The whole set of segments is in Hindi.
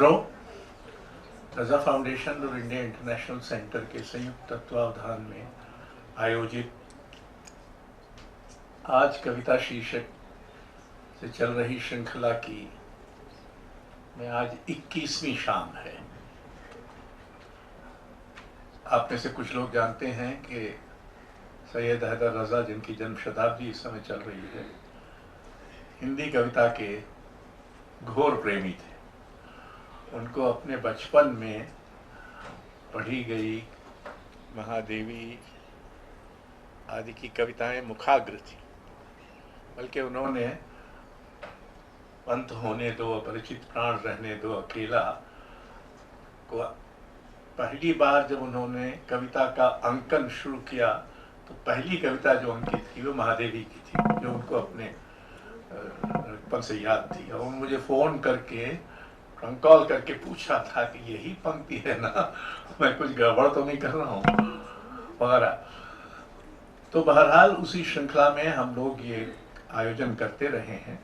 मित्रों, रजा फाउंडेशन और इंडिया इंटरनेशनल सेंटर के संयुक्त तत्वावधान में आयोजित आज कविता शीर्षक से चल रही श्रृंखला की में आज 21वीं शाम है। आप में से कुछ लोग जानते हैं कि सैयद हैदर रजा, जिनकी जन्म शताब्दी इस समय चल रही है, हिंदी कविता के घोर प्रेमी थे। उनको अपने बचपन में पढ़ी गई महादेवी आदि की कविताएं मुखाग्र थी, बल्कि उन्होंने पंथ होने दो, अपरिचित प्राण रहने दो, अकेला को पहली बार जब उन्होंने कविता का अंकन शुरू किया तो पहली कविता जो उनकी थी वो महादेवी की थी, जो उनको अपने बचपन से याद थी। और मुझे फ़ोन करके कॉल करके पूछा था कि यही पंक्ति है ना, मैं कुछ गड़बड़ तो नहीं कर रहा हूँ वगैरह। तो बहरहाल उसी श्रृंखला में हम लोग ये आयोजन करते रहे हैं।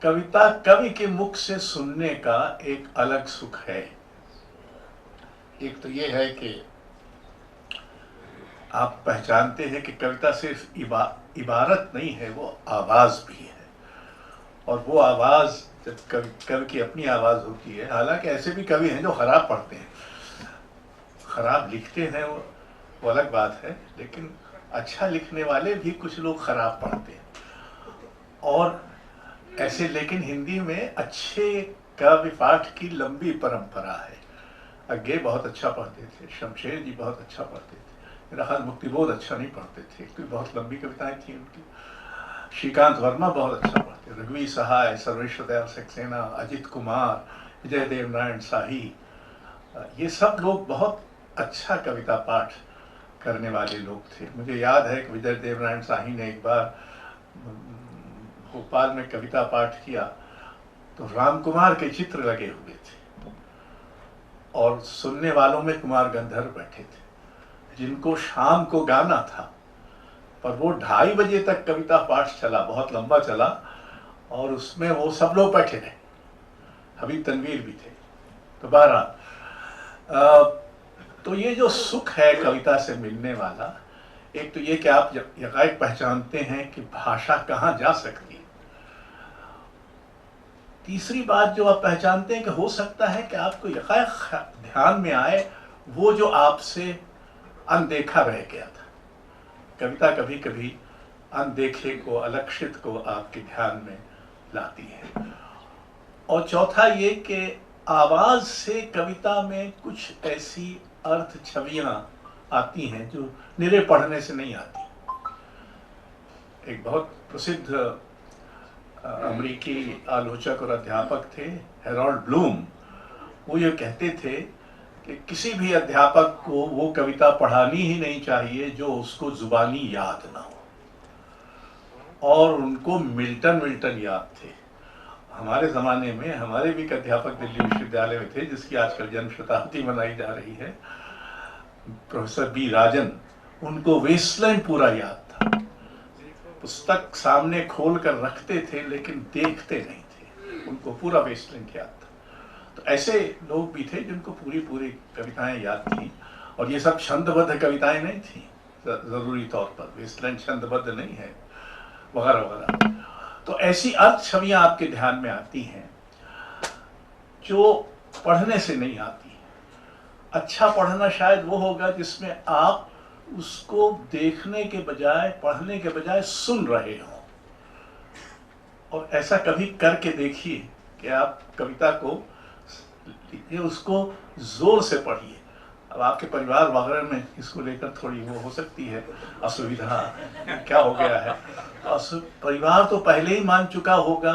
कविता कवि के मुख से सुनने का एक अलग सुख है। एक तो ये है कि आप पहचानते हैं कि कविता सिर्फ इबारत नहीं है, वो आवाज भी है। और वो आवाज जब कवि की अपनी आवाज होती है, हालांकि ऐसे भी कवि हैं जो खराब पढ़ते हैं, खराब लिखते हैं, वो अलग बात है, लेकिन अच्छा लिखने वाले भी कुछ लोग खराब पढ़ते हैं। और ऐसे लेकिन हिंदी में अच्छे काव्य पाठ की लंबी परंपरा है। अज्ञे बहुत अच्छा पढ़ते थे, शमशेर जी बहुत अच्छा पढ़ते थे, मेरा ख्याल मुक्तिबोध अच्छा नहीं पढ़ते थे, तो बहुत लंबी कविताएं थी उनकी। श्रीकांत वर्मा बहुत अच्छा पढ़ते, रघुवीर सहाय, सर्वेश्वर दयाल सक्सेना, अजित कुमार, विजय देव नारायण शाही, ये सब लोग बहुत अच्छा कविता पाठ करने वाले लोग थे। मुझे याद है कि विजय देव नारायण शाही ने एक बार भोपाल में कविता पाठ किया तो राम कुमार के चित्र लगे हुए थे और सुनने वालों में कुमार गंधर्व बैठे थे, जिनको शाम को गाना था, पर वो 2:30 बजे तक कविता पाठ चला, बहुत लंबा चला, और उसमें वो सब लोग बैठे रहे, हबीब तनवीर भी थे। तो बहरहाल तो ये जो सुख है कविता से मिलने वाला, एक तो ये कि आप यकायक पहचानते हैं कि भाषा कहाँ जा सकती है। तीसरी बात जो आप पहचानते हैं कि हो सकता है कि आपको यकायक ध्यान में आए वो जो आपसे अनदेखा रह गया था। कविता कभी कभी अनदेखे को, अलक्षित को आपके ध्यान में लाती है। और चौथा ये कि आवाज से कविता में कुछ ऐसी अर्थ छवियां आती हैं जो निरे पढ़ने से नहीं आती। एक बहुत प्रसिद्ध अमेरिकी आलोचक और अध्यापक थे हेरोल्ड ब्लूम। वो ये कहते थे कि किसी भी अध्यापक को वो कविता पढ़ानी ही नहीं चाहिए जो उसको जुबानी याद ना हो। और उनको मिल्टन याद थे। हमारे ज़माने में हमारे भी एक अध्यापक दिल्ली विश्वविद्यालय में थे, जिसकी आजकल जन्म शताब्दी मनाई जा रही है, प्रोफेसर बी राजन। उनको वेस्टलैंड पूरा याद था। पुस्तक सामने खोल कर रखते थे लेकिन देखते नहीं थे, उनको पूरा वेस्टलैंड याद था। तो ऐसे लोग भी थे जिनको पूरी कविताएं याद थी। और ये सब छंदबद्ध कविताएं नहीं थी ज़रूरी तौर पर, वेस्टलैंड छंदबद्ध नहीं है वगैरह वगैरह। तो ऐसी अर्थ छवियां आपके ध्यान में आती हैं जो पढ़ने से नहीं आती। अच्छा पढ़ना शायद वो होगा जिसमें आप उसको देखने के बजाय, पढ़ने के बजाय सुन रहे हो। और ऐसा कभी करके देखिए कि आप कविता को लीजिए, उसको जोर से पढ़िए। अब आपके परिवार वगैरह में इसको लेकर थोड़ी वो हो सकती है असुविधा, क्या हो गया है। तो परिवार तो पहले ही मान चुका होगा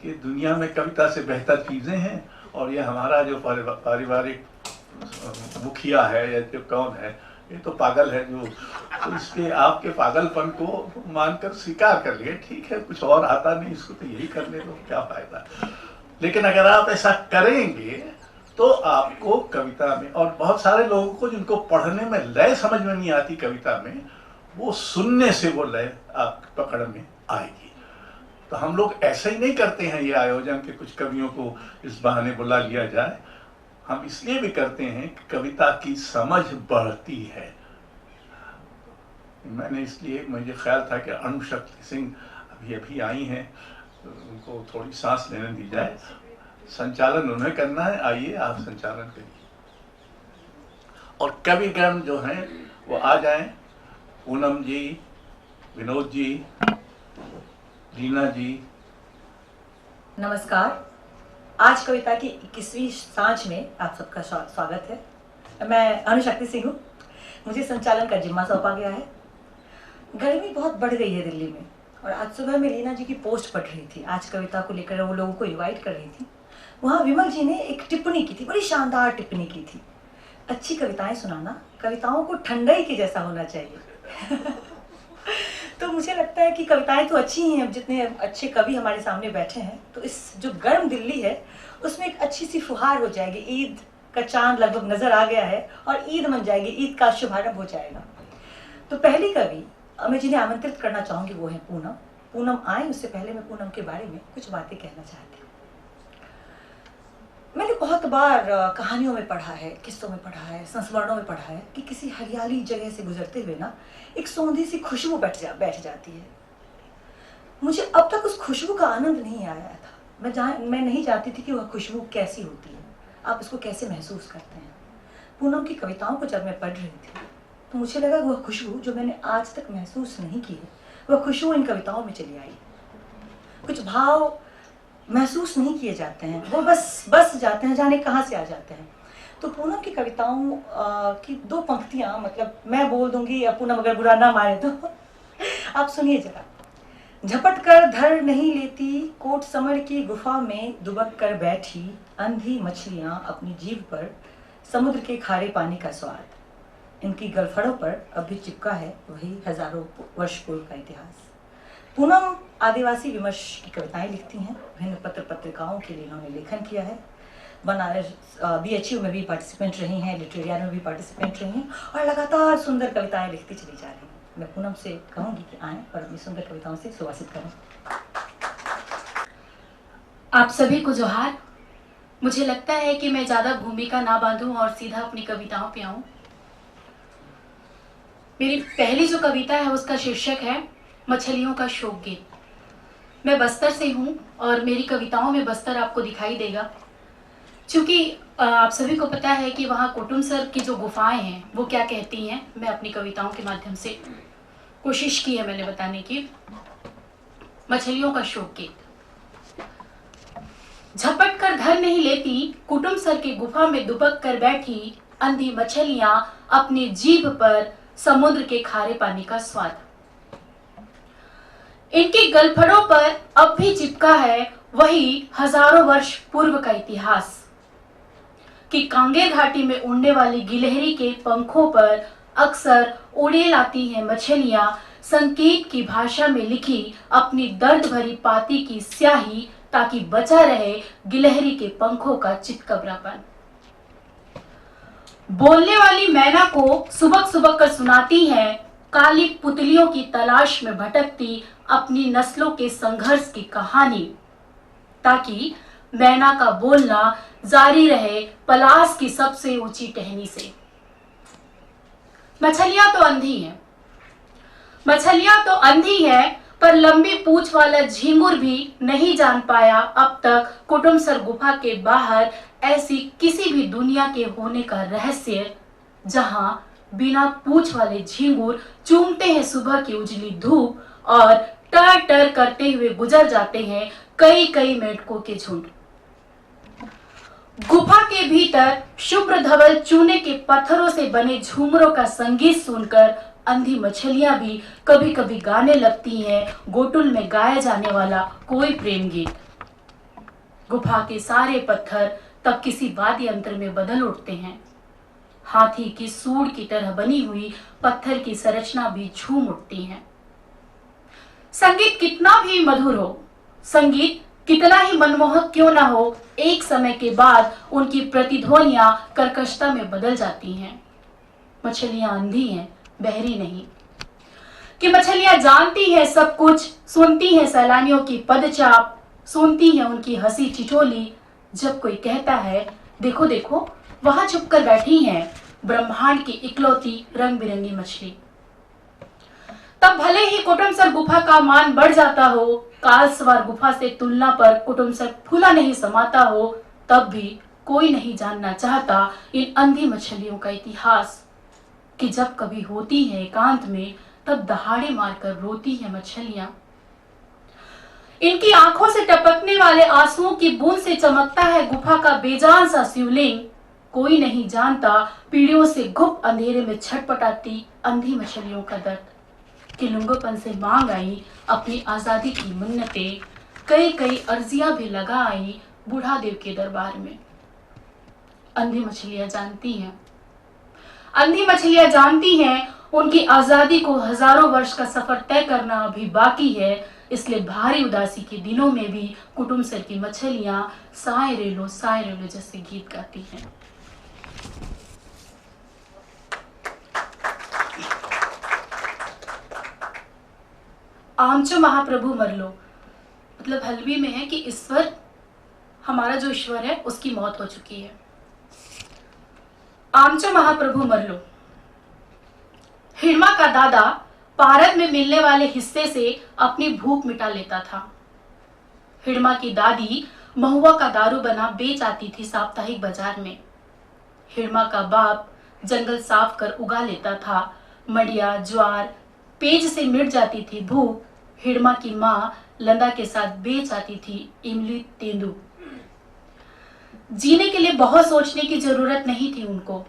कि दुनिया में कविता से बेहतर चीज़ें हैं, और ये हमारा जो पारिवारिक मुखिया है या जो कौन है, ये तो पागल है जो, तो इसके आपके पागलपन को मानकर स्वीकार कर लिए, ठीक है कुछ और आता नहीं इसको तो यही करने दो, क्या फायदा। लेकिन अगर आप ऐसा करेंगे तो आपको कविता में, और बहुत सारे लोगों को जिनको पढ़ने में लय समझ में नहीं आती कविता में, वो सुनने से वो लय आप पकड़ में आएगी। तो हम लोग ऐसे ही नहीं करते हैं ये आयोजन कि कुछ कवियों को इस बहाने बुला लिया जाए। हम इसलिए भी करते हैं कि कविता की समझ बढ़ती है। मैंने इसलिए, मुझे ख्याल था कि अणुशक्ति सिंह अभी अभी आई हैं, तो उनको थोड़ी सांस लेने दी जाए। संचालन उन्हें करना है, आइए आप संचालन करिए। और कविगण जो हैं वो आ जाएं, पूनम जी, विनोद जी, रीना जी। नमस्कार। आज कविता की 21वीं सांझ में आप सबका स्वागत है। मैं अणुशक्ति सिंह हूँ। मुझे संचालन का जिम्मा सौंपा गया है। गर्मी बहुत बढ़ गई है दिल्ली में, और आज सुबह में रीना जी की पोस्ट पढ़ रही थी। आज कविता को लेकर वो लोगों को इनवाइट कर रही थी। वहाँ विमल जी ने एक टिप्पणी की थी, बड़ी शानदार टिप्पणी की थी। अच्छी कविताएं सुनाना कविताओं को ठंडाई के जैसा होना चाहिए। तो मुझे लगता है कि कविताएं तो अच्छी ही हैं, जितने अच्छे कवि हमारे सामने बैठे हैं, तो इस जो गर्म दिल्ली है उसमें एक अच्छी सी फुहार हो जाएगी। ईद का चांद लगभग नजर आ गया है और ईद मन जाएगी, ईद का शुभारंभ हो जाएगा। तो पहली कवि मैं जिन्हें आमंत्रित करना चाहूंगी वो है पूनम। पूनम आए, उससे पहले मैं पूनम के बारे में कुछ बातें कहना चाहती हूँ। मैंने बहुत बार कहानियों में पढ़ा है, किस्सों में पढ़ा है, संस्मरणों में पढ़ा है कि किसी हरियाली जगह से गुजरते हुए ना एक सौंधी सी खुशबू बैठ जाती है। मुझे अब तक उस खुशबू का आनंद नहीं आया था। मैं नहीं जानती थी कि वह खुशबू कैसी होती है, आप इसको कैसे महसूस करते हैं। पूनम की कविताओं को जब मैं पढ़ रही थी तो मुझे लगा वह खुशबू जो मैंने आज तक महसूस नहीं की है, वह खुशबू इन कविताओं में चली आई। कुछ भाव महसूस नहीं किए जाते हैं, वो बस जाते हैं, जाने कहाँ से आ जाते हैं। तो पूनम की कविताओं की दो पंक्तियां, मतलब मैं बोल दूंगी या पूनम अगर बुरा ना मारे तो आप सुनिए जरा। झपट कर धर नहीं लेती कोट समर की गुफा में दुबक कर बैठी अंधी मछलियां अपनी जीभ पर समुद्र के खारे पानी का स्वाद। इनकी गलफड़ों पर अब भी चिपका है वही हजारों वर्ष पूर्व का इतिहास। पूनम आदिवासी विमर्श की कविताएं लिखती हैं। विभिन्न पत्र पत्रिकाओं के लिए इन्होंने लेखन किया है। बनारस BHU में भी पार्टिसिपेंट रही हैं, लिटरेरिया में भी पार्टिसिपेंट रही हैं, और लगातार सुंदर कविताएं लिखती चली जा रही हैं। मैं पूनम से कहूँगी कि आएँ और अपनी सुंदर कविताओं से सुवासित करें। आप सभी को जोहार। मुझे लगता है कि मैं ज़्यादा भूमिका ना बांधूं और सीधा अपनी कविताओं पे आऊं। मेरी पहली जो कविता है उसका शीर्षक है मछलियों का शोक गीत। मैं बस्तर से हूँ और मेरी कविताओं में बस्तर आपको दिखाई देगा, क्योंकि आप सभी को पता है कि वहाँ कोटुमसर की जो गुफाएं हैं वो क्या कहती हैं। मैं अपनी कविताओं के माध्यम से कोशिश की है मैंने बताने की। मछलियों का शोक गीत। झपट कर धर नहीं लेती कुटुमसर की गुफा में दुबक कर बैठी अंधी मछलियां अपनी जीभ पर समुद्र के खारे पानी का स्वाद। इनकी गलफड़ों पर अब भी चिपका है वही हजारों वर्ष पूर्व का इतिहास कि कांगेर घाटी में उड़ने वाली गिलहरी के पंखों पर अक्सर उड़ेल आती हैं मछलियां संकेत की भाषा में लिखी अपनी दर्द भरी पाती की स्याही, ताकि बचा रहे गिलहरी के पंखों का चितकबरापन। बोलने वाली मैना को सुबक सुबक कर सुनाती हैं काली पुतलियों की तलाश में भटकती अपनी नस्लों के संघर्ष की कहानी, ताकि मैना का बोलना जारी रहे पलास की सबसे ऊंची टहनी से। मछलियां तो अंधी है, पर लंबी पूंछ वाला झींगुर भी नहीं जान पाया अब तक कुटुमसर गुफा के बाहर ऐसी किसी भी दुनिया के होने का रहस्य, जहां बिना पूंछ वाले झींगुर चूमते हैं सुबह की उजली धूप और टर टर करते हुए गुजर जाते हैं कई कई मेंढकों के झुंड। गुफा के भीतर शुभ्र धवल चूने के पत्थरों से बने झूमरों का संगीत सुनकर अंधी मछलियां भी कभी कभी गाने लगती हैं गोटुल में गाया जाने वाला कोई प्रेम गीत। गुफा के सारे पत्थर तब किसी वाद्य यंत्र में बदल उठते हैं। हाथी की सूंड की तरह बनी हुई पत्थर की संरचना भी झूम उठती है। संगीत कितना भी मधुर हो, संगीत कितना ही मनमोहक क्यों ना हो, एक समय के बाद उनकी प्रतिध्वनियां कर्कशता में बदल जाती हैं। मछलियां अंधी हैं, बहरी नहीं। कि मछलियां जानती है सब कुछ, सुनती है सैलानियों की पदचाप, सुनती है उनकी हंसी ठिठोली जब कोई कहता है देखो देखो वहां छुपकर बैठी है ब्रह्मांड की इकलौती रंग बिरंगी मछली। तब भले ही कुटुमसर गुफा का मान बढ़ जाता हो, काल सवार गुफा से तुलना पर कुटुमसर फूला नहीं समाता हो, तब भी कोई नहीं जानना चाहता इन अंधी मछलियों का इतिहास कि जब कभी होती है एकांत में तब दहाड़े मारकर रोती है मछलियां। इनकी आंखों से टपकने वाले आंसुओं की बूंद से चमकता है गुफा का बेजान सा शिवलिंग। कोई नहीं जानता पीढ़ियों से गुप्त अंधेरे में छटपटाती अंधी मछलियों का दर्द कि लुंगोपन से मांग आई अपनी आजादी की मन्नतें, कई कई अर्जियां भी लगा आई बूढ़ा देव के दरबार में। अंधी मछलियां जानती हैं, अंधी मछलियां जानती हैं उनकी आजादी को हजारों वर्ष का सफर तय करना अभी बाकी है। इसलिए भारी उदासी के दिनों में भी कुटुमसर की मछलियां साए रेलो जैसे गीत गाती हैं। आमचो महाप्रभु मरलो मतलब हल्वी में है कि ईश्वर, हमारा जो ईश्वर है उसकी मौत हो चुकी है। आमचो महाप्रभु मरलो। हिरमा का दादा पारद में मिलने वाले हिस्से से अपनी भूख मिटा लेता था। हिरमा की दादी महुआ का दारू बना बेच आती थी साप्ताहिक बाजार में। हिरमा का बाप जंगल साफ कर उगा लेता था। मडिया ज्वार पेज से मिट जाती थी भूख। हिरमा की माँ लंदा के साथ बेच आती थी इमली तेंदू। जीने के लिए बहुत सोचने की जरूरत नहीं थी उनको।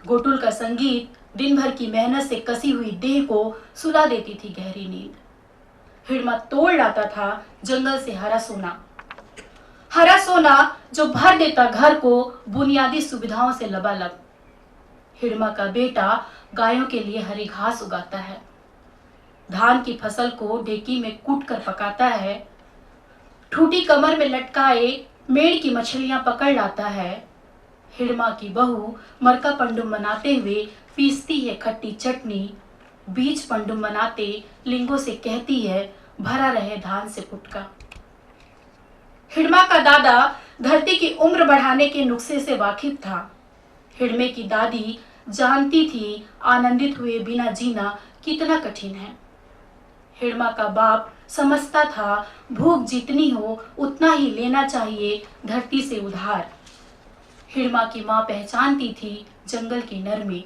गोटुल का संगीत दिन भर की मेहनत से कसी हुई देह को सुला देती थी गहरी नींद। हिरमा तोड़ लाता था जंगल से हरा सोना जो भर देता घर को बुनियादी सुविधाओं से लबालब। हिरमा का बेटा गायों के लिए हरी घास उगाता है, धान की फसल को ढेकी में कूट कर पकाता है, ठूठी कमर में लटकाए मेड़ की मछलियां पकड़ लाता है। हिरमा की बहू मरका पंडुम मनाते हुए पीसती है खट्टी चटनी, बीज पंडुम मनाते लिंगों से कहती है भरा रहे धान से पुटका। हिरमा का दादा धरती की उम्र बढ़ाने के नुस्खे से वाकिफ था। हिरमे की दादी जानती थी आनंदित हुए बिना जीना कितना कठिन है। हिरमा का बाप समझता था भूख जितनी हो उतना ही लेना चाहिए धरती से उधार। हिरमा की माँ पहचानती थी जंगल की नरमी।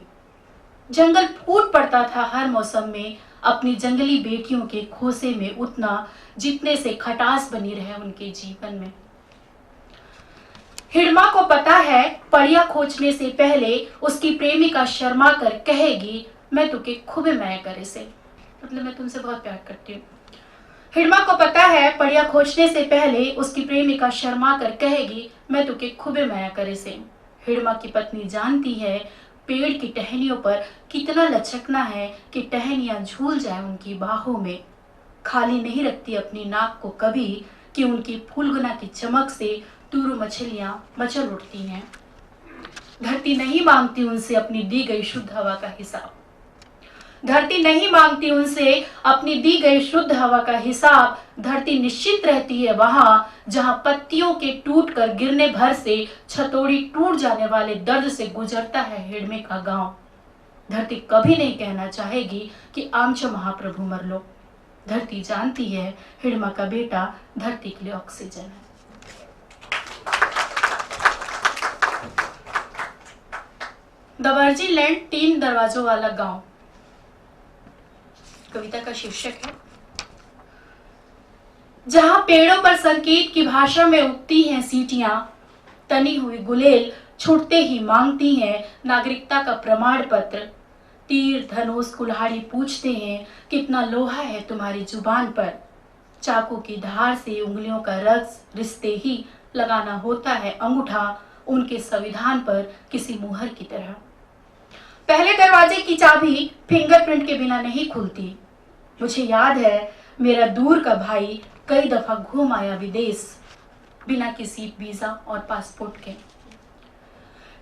जंगल फूट पड़ता था हर मौसम में अपनी जंगली बेटियों के खोसे में उतना जितने से खटास बनी रहे उनके जीवन में। हिरमा को पता है पड़िया खोजने से पहले उसकी प्रेमिका शर्मा कर कहेगी मैं तुके खूबे माया करे से, मतलब मैं तुमसे बहुत प्यार करती हूँ। हिरमा को पता है पड़िया खोजने से पहले उसकी प्रेमिका शर्मा कर कहेगी मैं तुके खूबे माया करे से। हिरमा की पत्नी जानती है पेड़ की टहनियों पर कितना लचकना है कि टहनियां झूल जाए उनकी बाहों में। खाली नहीं रखती अपनी नाक को कभी कि उनकी फूलगुना की चमक से तूरू मछलियां मचल उठती हैं। धरती नहीं मांगती उनसे अपनी दी गई शुद्ध हवा का हिसाब। धरती नहीं मांगती उनसे अपनी दी गई शुद्ध हवा का हिसाब। धरती निश्चित रहती है वहां जहां पत्तियों के टूटकर गिरने भर से छतोड़ी टूट जाने वाले दर्द से गुजरता है हिरमे का गांव। धरती कभी नहीं कहना चाहेगी कि आमचो महाप्रभु मर लो। धरती जानती है हिरमा का बेटा धरती के लिए ऑक्सीजन है। दवर्जी लैंड 3 दरवाजों वाला गांव कविता का शीर्षक है। जहां पेड़ों पर संकेत की भाषा में उगती हैं सीटियां, तनी हुई गुलेल छूटते ही मांगती हैं नागरिकता का प्रमाण पत्र। तीर धनुष कुल्हाड़ी पूछते हैं कितना लोहा है तुम्हारी जुबान पर। चाकू की धार से उंगलियों का रक्स रिश्ते ही लगाना होता है अंगूठा उनके संविधान पर किसी मुहर की तरह। पहले दरवाजे की चाबी फिंगरप्रिंट के बिना नहीं खुलती। मुझे याद है मेरा दूर का भाई कई दफा घूम आया विदेश बिना किसी वीजा और पासपोर्ट के।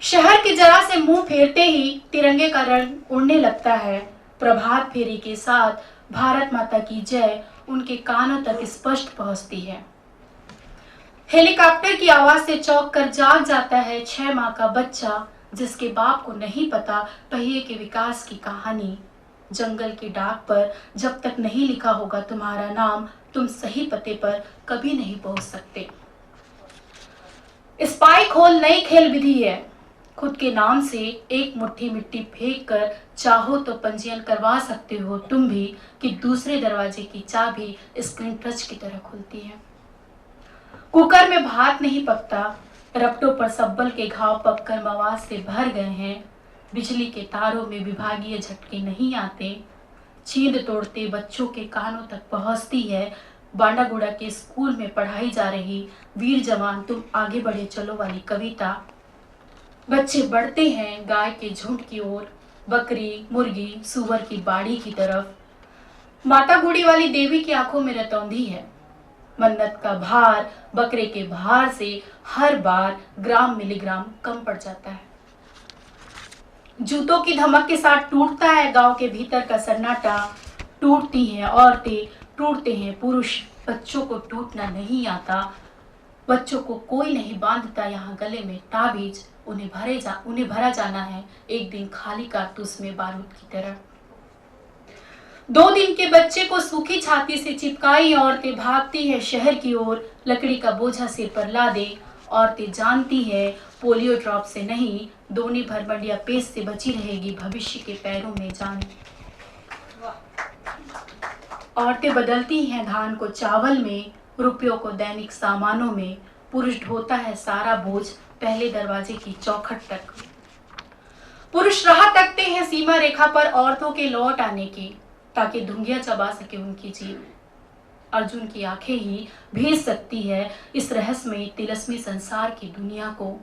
शहर के जरा से मुंह फेरते ही तिरंगे का रंग उड़ने लगता है। प्रभात फेरी के साथ भारत माता की जय उनके कानों तक स्पष्ट पहुंचती है। हेलीकॉप्टर की आवाज से चौंक कर जाग जाता है 6 माह का बच्चा, जिसके बाप को नहीं पता पहिए के विकास की कहानी। जंगल की डाक पर जब तक नहीं लिखा होगा तुम्हारा नाम, तुम सही पते पर कभी नहीं पहुंच सकते। स्पाइक होल नई खेल विधि है। खुद के नाम से एक मुट्ठी मिट्टी फेंक कर चाहो तो पंजीयन करवा सकते हो तुम भी कि दूसरे दरवाजे की चाबी स्क्रीन टच की तरह खुलती है। कुकर में भात नहीं पकता, रपटों पर सब्बल के घाव पककर मवाद से भर गए हैं। बिजली के तारों में विभागीय झटके नहीं आते। छींद तोड़ते बच्चों के कानों तक पहुंचती है बांडागुड़ा के स्कूल में पढ़ाई जा रही वीर जवान तुम आगे बढ़े चलो वाली कविता। बच्चे बढ़ते हैं गाय के झुंड की ओर, बकरी, मुर्गी, सुअर की बाड़ी की तरफ। माता बूढ़ी वाली देवी की आंखों में रतौंधी है। मन्नत का भार बकरे के भार से हर बार ग्राम मिलीग्राम कम पड़ जाता है। जूतों की धमक के साथ टूटता है गांव के भीतर का सन्नाटा। टूटती हैं औरतें, टूटते हैं पुरुष। बच्चों को टूटना नहीं आता। बच्चों को कोई नहीं बांधता यहाँ गले में ताबीज। उन्हें भरा जाना है एक दिन खाली कारतूस में बारूद की तरह। 2 दिन के बच्चे को सूखी छाती से चिपकाई औरतें भागती है शहर की ओर। लकड़ी का बोझा सिर पर लादे औरतें जानती है पोलियो ड्रॉप से नहीं, दोनी भरमंडिया पेस्ट से बची रहेगी भविष्य के पैरों में जान। औरतें बदलती हैं धान को चावल में, रुपयों को दैनिक सामानों में। पुरुष ढोता है सारा बोझ पहले दरवाजे की चौखट तक। पुरुष राह तकते हैं सीमा रेखा पर औरतों के लौट आने की, ताकि धुंगिया चबा सके उनकी जीव। अर्जुन की आंखें ही भेज सकती है इस रहस्यमयी तिलस्मी संसार की दुनिया को।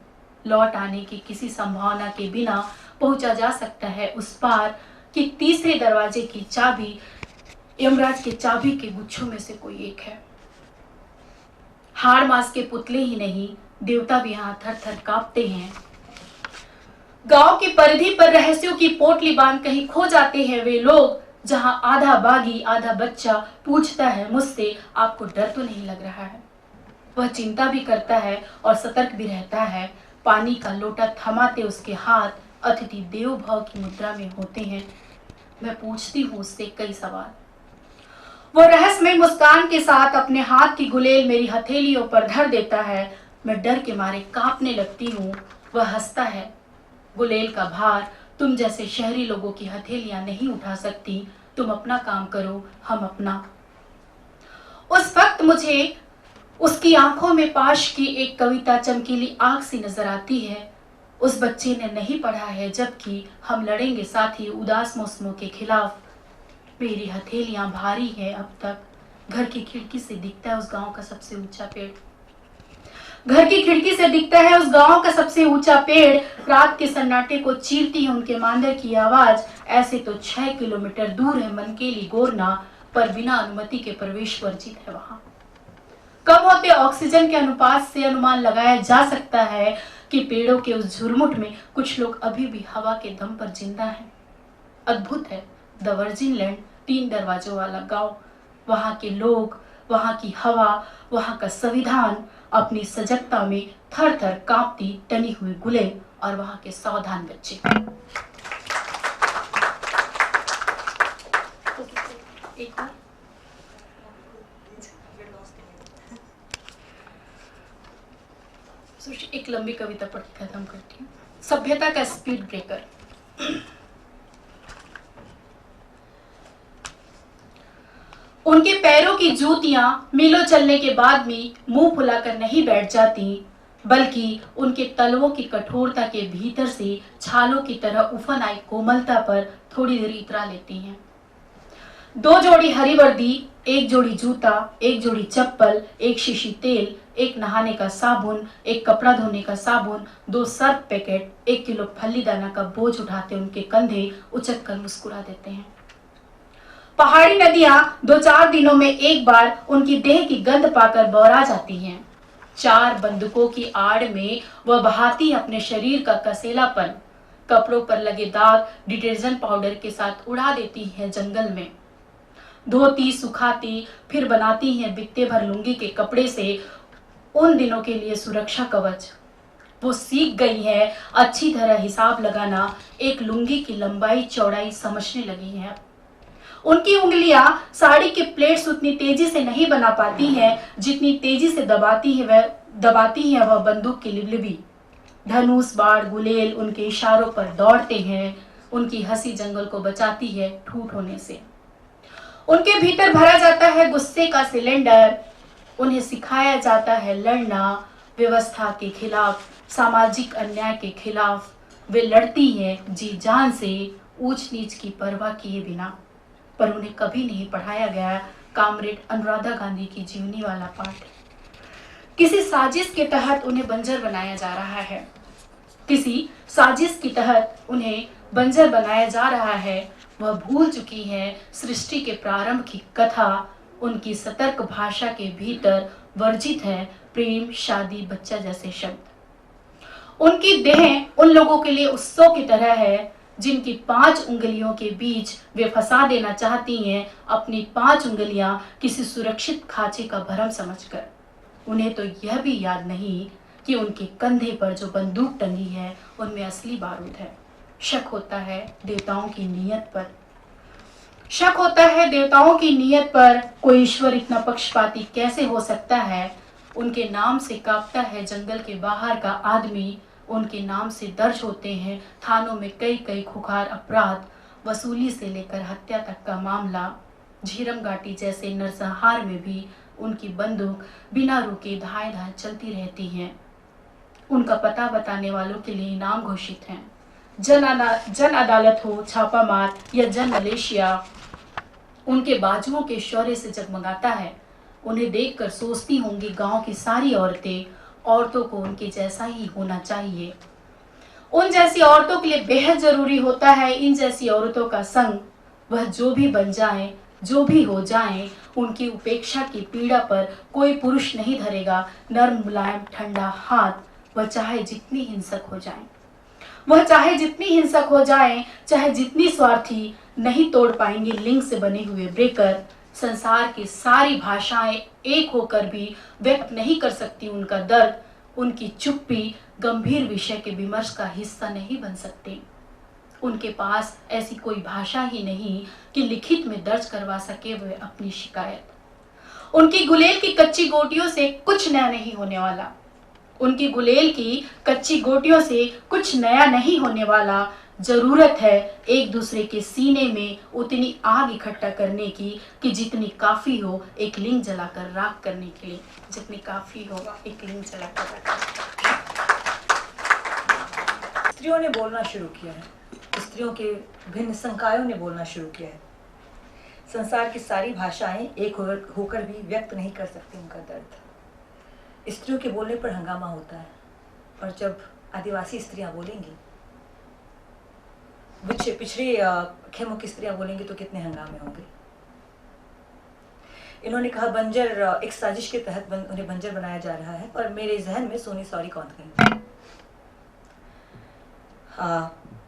लौट आने की किसी संभावना के बिना पहुंचा जा सकता है उस पार कि तीसरे दरवाजे की चाबी यमराज के चाबी के गुच्छों में से कोई एक है। हाड़ मास के पुतले ही नहीं, देवता भी यहाँ थर थर कांपते हैं। गांव की परिधि पर रहस्यों की पोटली बांध कहीं खो जाते हैं वे लोग, जहां आधा बागी आधा बच्चा पूछता है मुझसे, आपको डर तो नहीं लग रहा है? वह चिंता भी करता है और सतर्क भी रहता है। पानी का लोटा थमाते उसके हाथ अतिथि देव भाव की मुद्रा में होते हैं। मैं पूछती हूँ उससे कई सवाल। वो रहस्यमय मुस्कान के साथ अपने हाथ की गुलेल मेरी हथेलियों पर धर देता है। मैं डर के मारे कांपने लगती हूँ। वह हंसता है। गुलेल का भार तुम जैसे शहरी लोगों की हथेलियां नहीं उठा सकती। तुम अपना काम करो, हम अपना। उस वक्त मुझे उसकी आंखों में पाश की एक कविता चमकीली आग सी नजर आती है। उस बच्चे ने नहीं पढ़ा है, जबकि हम लड़ेंगे साथी उदास मौसमों के खिलाफ। मेरी हथेलियां भारी है अब तक। घर की खिड़की से दिखता है उस गांव का सबसे ऊंचा पेड़। घर की खिड़की से दिखता है उस गांव का सबसे ऊंचा पेड़। रात के सन्नाटे को चीरती है उनके मांदर की आवाज। ऐसे तो 6 किलोमीटर दूर है मनकेली गोरना, पर बिना अनुमति के प्रवेश वर्जित है वहां। कम होते ऑक्सीजन के अनुपात से अनुमान लगाया जा सकता है कि पेड़ों के उस झुरमुट में कुछ लोग अभी भी हवा के दम पर जिंदा हैं। अद्भुत है द वर्जिन लैंड, 3 दरवाजों वाला गांव। वहां के लोग, वहां की हवा, वहां का संविधान, अपनी सजगता में थर थर कांपती टनी हुई गुलेल और वहां के सावधान बच्चे। एक लंबी कविता पढ़ के खत्म करती हूँ। सभ्यता का स्पीड ब्रेकर। उनके पैरों की जूतियां मीलों चलने के बाद भी मुंह फुलाकर नहीं बैठ जाती, बल्कि उनके तलवों की कठोरता के भीतर से छालों की तरह उफन आई कोमलता पर थोड़ी देर इतरा लेती हैं। 2 जोड़ी हरी वर्दी, 1 जोड़ी जूता, 1 जोड़ी चप्पल, 1 शीशी तेल, 1 नहाने का साबुन, 1 कपड़ा धोने का साबुन, 2 सर्फ पैकेट, 1 किलो फली दाना का बोझ उठाते उनके कंधे उचक कर मुस्कुरा देते हैं। पहाड़ी नदियां 2-4 दिनों में एक बार उनकी देह की गंध पाकर बौरा जाती हैं। 4 बंदूकों की आड़ में वह बहाती अपने शरीर का कपड़ों पर लगे दाग डिटर्जेंट पाउडर के साथ उड़ा देती हैं जंगल में। धोती सुखाती फिर बनाती हैं बिकते भर लुंगी के कपड़े से उन दिनों के लिए सुरक्षा कवच। वो सीख गई है अच्छी तरह हिसाब लगाना, एक लुंगी की लंबाई चौड़ाई समझने लगी है। उनकी उंगलियां साड़ी के प्लेट्स उतनी तेजी से नहीं बना पाती हैं जितनी तेजी से दबाती है वह बंदूक की लिबलिबी। धनुष बाढ़ गुलेल उनके इशारों पर दौड़ते हैं। उनकी हंसी जंगल को बचाती है ठूठ होने से। उनके भीतर भरा जाता है गुस्से का सिलेंडर। उन्हें सिखाया जाता है लड़ना, व्यवस्था के खिलाफ, सामाजिक अन्याय के खिलाफ। वे लड़ती हैं जी जान से, ऊंच नीच की परवाह किए बिना। पर उन्हें कभी नहीं पढ़ाया गया कामरेड अनुराधा गांधी की जीवनी वाला पाठ। किसी साजिश के तहत उन्हें बंजर बनाया जा रहा है। किसी साजिश के तहत उन्हें बंजर बनाया जा रहा है। वह भूल चुकी है सृष्टि के प्रारंभ की कथा। उनकी सतर्क भाषा के भीतर वर्जित है प्रेम, शादी, बच्चा जैसे शब्द। उनकी देह उन लोगों के लिए उत्सव की तरह है जिनकी 5 उंगलियों के बीच वे फंसा देना चाहती हैं अपनी 5 उंगलियां किसी सुरक्षित खांचे का भरम समझकर। उन्हें तो यह भी याद नहीं कि उनके कंधे पर जो बंदूक टंगी है उनमें असली बारूद है। शक होता है देवताओं की नीयत पर। शक होता है देवताओं की नीयत पर। कोई ईश्वर इतना पक्षपाती कैसे हो सकता है? उनके नाम से कांपता है जंगल के बाहर का आदमी। उनके नाम से दर्ज होते हैं थानों में कई कई खुखार अपराध, वसूली से लेकर हत्या तक का मामला। झीरम घाटी जैसे नरसंहार में भी उनकी बंदूक बिना रुके धाए धाए चलती रहती है। उनका पता बताने वालों के लिए इनाम घोषित हैं। जन अदालत हो, छापामार या जन मलेशिया उनके बाजुओं के शौर्य से जगमगाता है। उन्हें देखकर सोचती होंगी गांव की सारी औरतों को उनके जैसा ही होना चाहिए। उन जैसी औरतों के लिए बेहद जरूरी होता है इन जैसी औरतों का संग। वह जो भी बन जाएं, जो भी हो जाएं, उनकी उपेक्षा की पीड़ा पर कोई पुरुष नहीं धरेगा नर्म मुलायम ठंडा हाथ। वह चाहे जितनी हिंसक हो जाएं, वह चाहे जितनी हिंसक हो जाएं, चाहे जितनी स्वार्थी, नहीं तोड़ पाएंगे लिंग से बने हुए ब्रेकर। संसार की सारी भाषाएं एक होकर भी व्यक्त नहीं कर सकती उनका दर्द। उनकी चुप्पी गंभीर विषय के विमर्श का हिस्सा नहीं बन सकती। उनके पास ऐसी कोई भाषा ही नहीं कि लिखित में दर्ज करवा सके वे अपनी शिकायत। उनकी गुलेल की कच्ची गोटियों से कुछ नया नहीं होने वाला। उनकी गुलेल की कच्ची गोटियों से कुछ नया नहीं होने वाला। जरूरत है एक दूसरे के सीने में उतनी आग इकट्ठा करने की कि जितनी काफी हो एक लिंग जलाकर राख करने के लिए। जितनी काफी हो एक लिंग जलाकर राख। स्त्रियों ने बोलना शुरू किया है। स्त्रियों के भिन्न संकायों ने बोलना शुरू किया है। संसार की सारी भाषाएं एक होकर भी व्यक्त नहीं कर सकती उनका दर्द। स्त्रियों के बोलने पर हंगामा होता है, और जब आदिवासी स्त्रियां बोलेंगी, पिछड़े खेमों की स्त्रियां बोलेंगी तो कितने हंगामे होंगे। इन्होंने कहा बंजर, एक साजिश के तहत उन्हें बंजर बनाया जा रहा है, पर मेरे जहन में सोनी सॉरी कौन कहेंगे।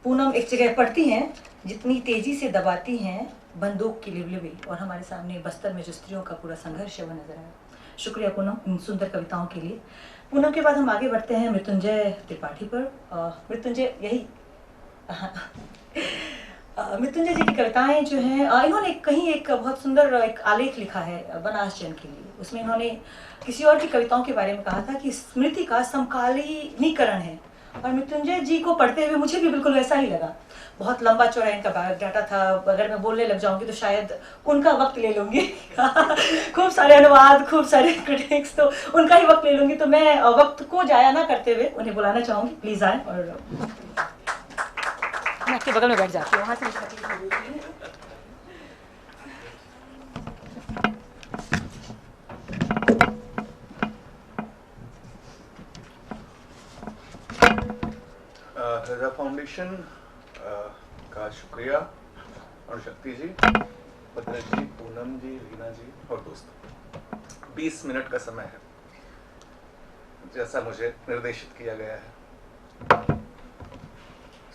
पूनम एक जगह पढ़ती हैं, जितनी तेजी से दबाती हैं बंदूक की लिबलिबी। और हमारे सामने बस्तर में जो स्त्रियों का पूरा संघर्ष है वो नजर आया। शुक्रिया पूनम इन सुंदर कविताओं के लिए। पूनम के बाद हम आगे बढ़ते हैं मृत्युंजय त्रिपाठी पर। मृत्युंजय यही मृत्युंजय जी की कविताएं जो हैं, इन्होंने कहीं एक बहुत सुंदर एक आलेख लिखा है बनास जन के लिए। उसमें इन्होंने किसी और की कविताओं के बारे में कहा था कि स्मृति का समकालीनीकरण है। और मृत्युंजय जी को पढ़ते हुए मुझे भी बिल्कुल वैसा ही लगा। बहुत लंबा चौड़ा इनका बायोडाटा था। अगर मैं बोलने लग जाऊंगी तो शायद उनका वक्त ले लूंगी। खूब सारे अनुवाद, खूब सारे क्रिटिक्स, तो उनका ही वक्त ले लूंगी। तो मैं वक्त को जाया ना करते हुए उन्हें बुलाना चाहूंगी। प्लीज आए और मैं आपके बगल में बैठ जाती हूँ। वहाँ से रजा फाउंडेशन का शुक्रिया, और शक्ति जी, भद्रक जी, पूनम जी, रीना जी और दोस्तों। 20 मिनट का समय है जैसा मुझे निर्देशित किया गया है।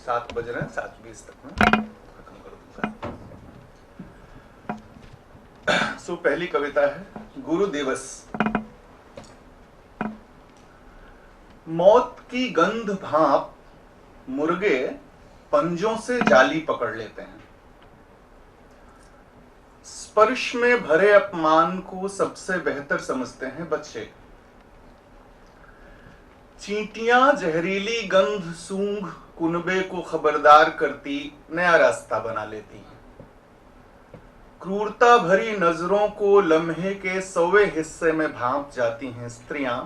7 बज रहे हैं, 7:20 तक में खत्म कर दूंगा। सो पहली कविता है गुरु दिवस। मौत की गंध भाप मुर्गे पंजों से जाली पकड़ लेते हैं। स्पर्श में भरे अपमान को सबसे बेहतर समझते हैं बच्चे। चींटियां जहरीली गंध सूंघ कुनबे को खबरदार करती नया रास्ता बना लेती हैं। क्रूरता भरी नजरों को लम्हे के 100वें हिस्से में भांप जाती हैं स्त्रियां।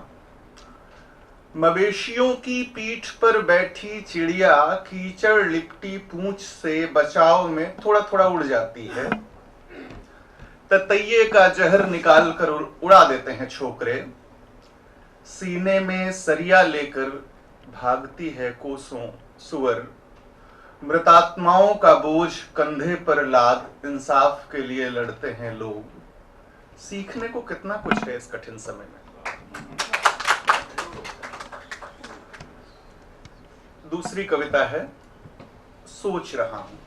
मवेशियों की पीठ पर बैठी चिड़िया कीचड़ लिपटी पूंछ से बचाव में थोड़ा थोड़ा उड़ जाती है। ततैये का जहर निकाल कर उड़ा देते हैं छोकरे। सीने में सरिया लेकर भागती है कोसों सुअर। मृतात्माओं का बोझ कंधे पर लाद इंसाफ के लिए लड़ते हैं लोग। सीखने को कितना कुछ है इस कठिन समय में। दूसरी कविता है सोच रहा हूं।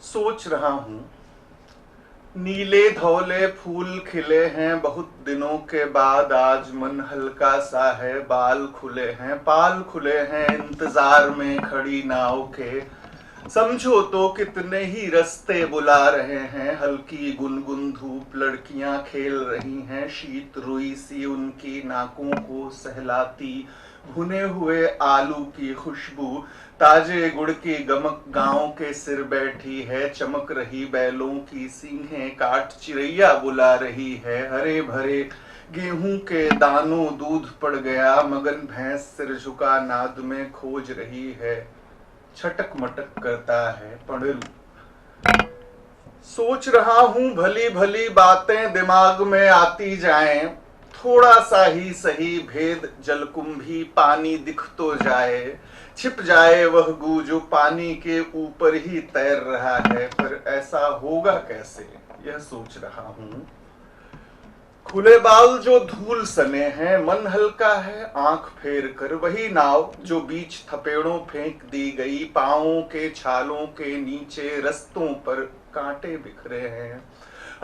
सोच रहा हूं नीले धौले फूल खिले हैं बहुत दिनों के बाद। आज मन हल्का सा है, बाल खुले हैं, पाल खुले हैं इंतजार में खड़ी नाव के। समझो तो कितने ही रास्ते बुला रहे हैं। हल्की गुनगुन धूप लड़कियां खेल रही हैं। शीत रुई सी उनकी नाकों को सहलाती। भुने हुए आलू की खुशबू ताजे गुड़ की गमक गांव के सिर बैठी है। चमक रही बैलों की सींगें काट चिड़ैया बुला रही है। हरे भरे गेहूं के दानों दूध पड़ गया। मगन भैंस सिर झुका नाद में खोज रही है। छटक मटक करता है पड़लू। सोच रहा हूं भली भली बातें दिमाग में आती जाएं। थोड़ा सा ही सही भेद जलकुंभी पानी दिख तो जाए। छिप जाए वह गू जो पानी के ऊपर ही तैर रहा है। पर ऐसा होगा कैसे यह सोच रहा हूं। खुले बाल जो धूल सने हैं, मन हल्का है आंख फेर कर। वही नाव जो बीच थपेड़ों फेंक दी गई। पांवों के छालों के नीचे रस्तों पर कांटे बिखरे हैं।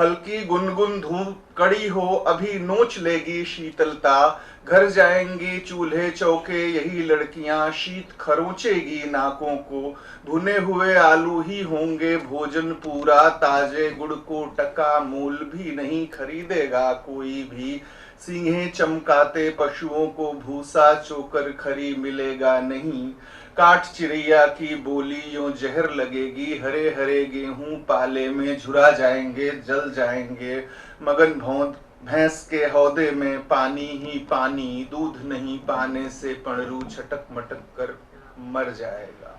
हल्की गुनगुन धूप कड़ी हो अभी नोच लेगी शीतलता। घर जाएंगी चूल्हे चौके यही लड़कियां। शीत खरोंचेगी नाकों को। भुने हुए आलू ही होंगे भोजन पूरा। ताजे गुड़ को टका मूल भी नहीं खरीदेगा कोई भी। सींगें चमकाते पशुओं को भूसा चोकर खरी मिलेगा नहीं। काट चिड़ैया की बोली यूं जहर लगेगी। हरे हरे गेहूं पाले में झुरा जाएंगे जल जाएंगे। मगन भौंद भैंस के हौदे में पानी ही पानी। दूध नहीं पाने से पणरू छटक मटक कर मर जाएगा।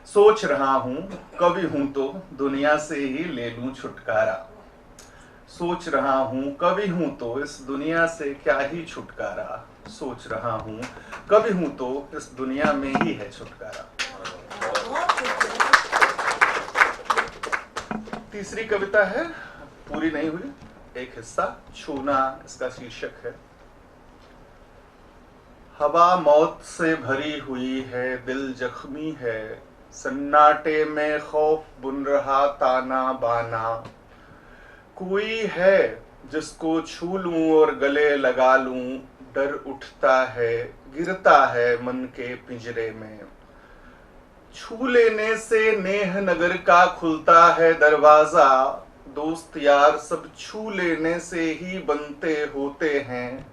सोच रहा हूं कवि हूं तो दुनिया से ही ले लूं छुटकारा। सोच रहा हूं कवि हूं तो इस दुनिया से क्या ही छुटकारा। सोच रहा हूं कवि हूं तो इस दुनिया में ही है छुटकारा। तीसरी कविता है, पूरी नहीं हुई, एक हिस्सा, छूना इसका शीर्षक है। हवा मौत से भरी हुई है, दिल जख्मी है। सन्नाटे में खौफ बुन रहा ताना बाना। कोई है जिसको छू लूं और गले लगा लूं। डर उठता है गिरता है मन के पिंजरे में। छू लेने से नेह नगर का खुलता है दरवाजा। दोस्त यार सब छू लेने से ही बनते होते हैं।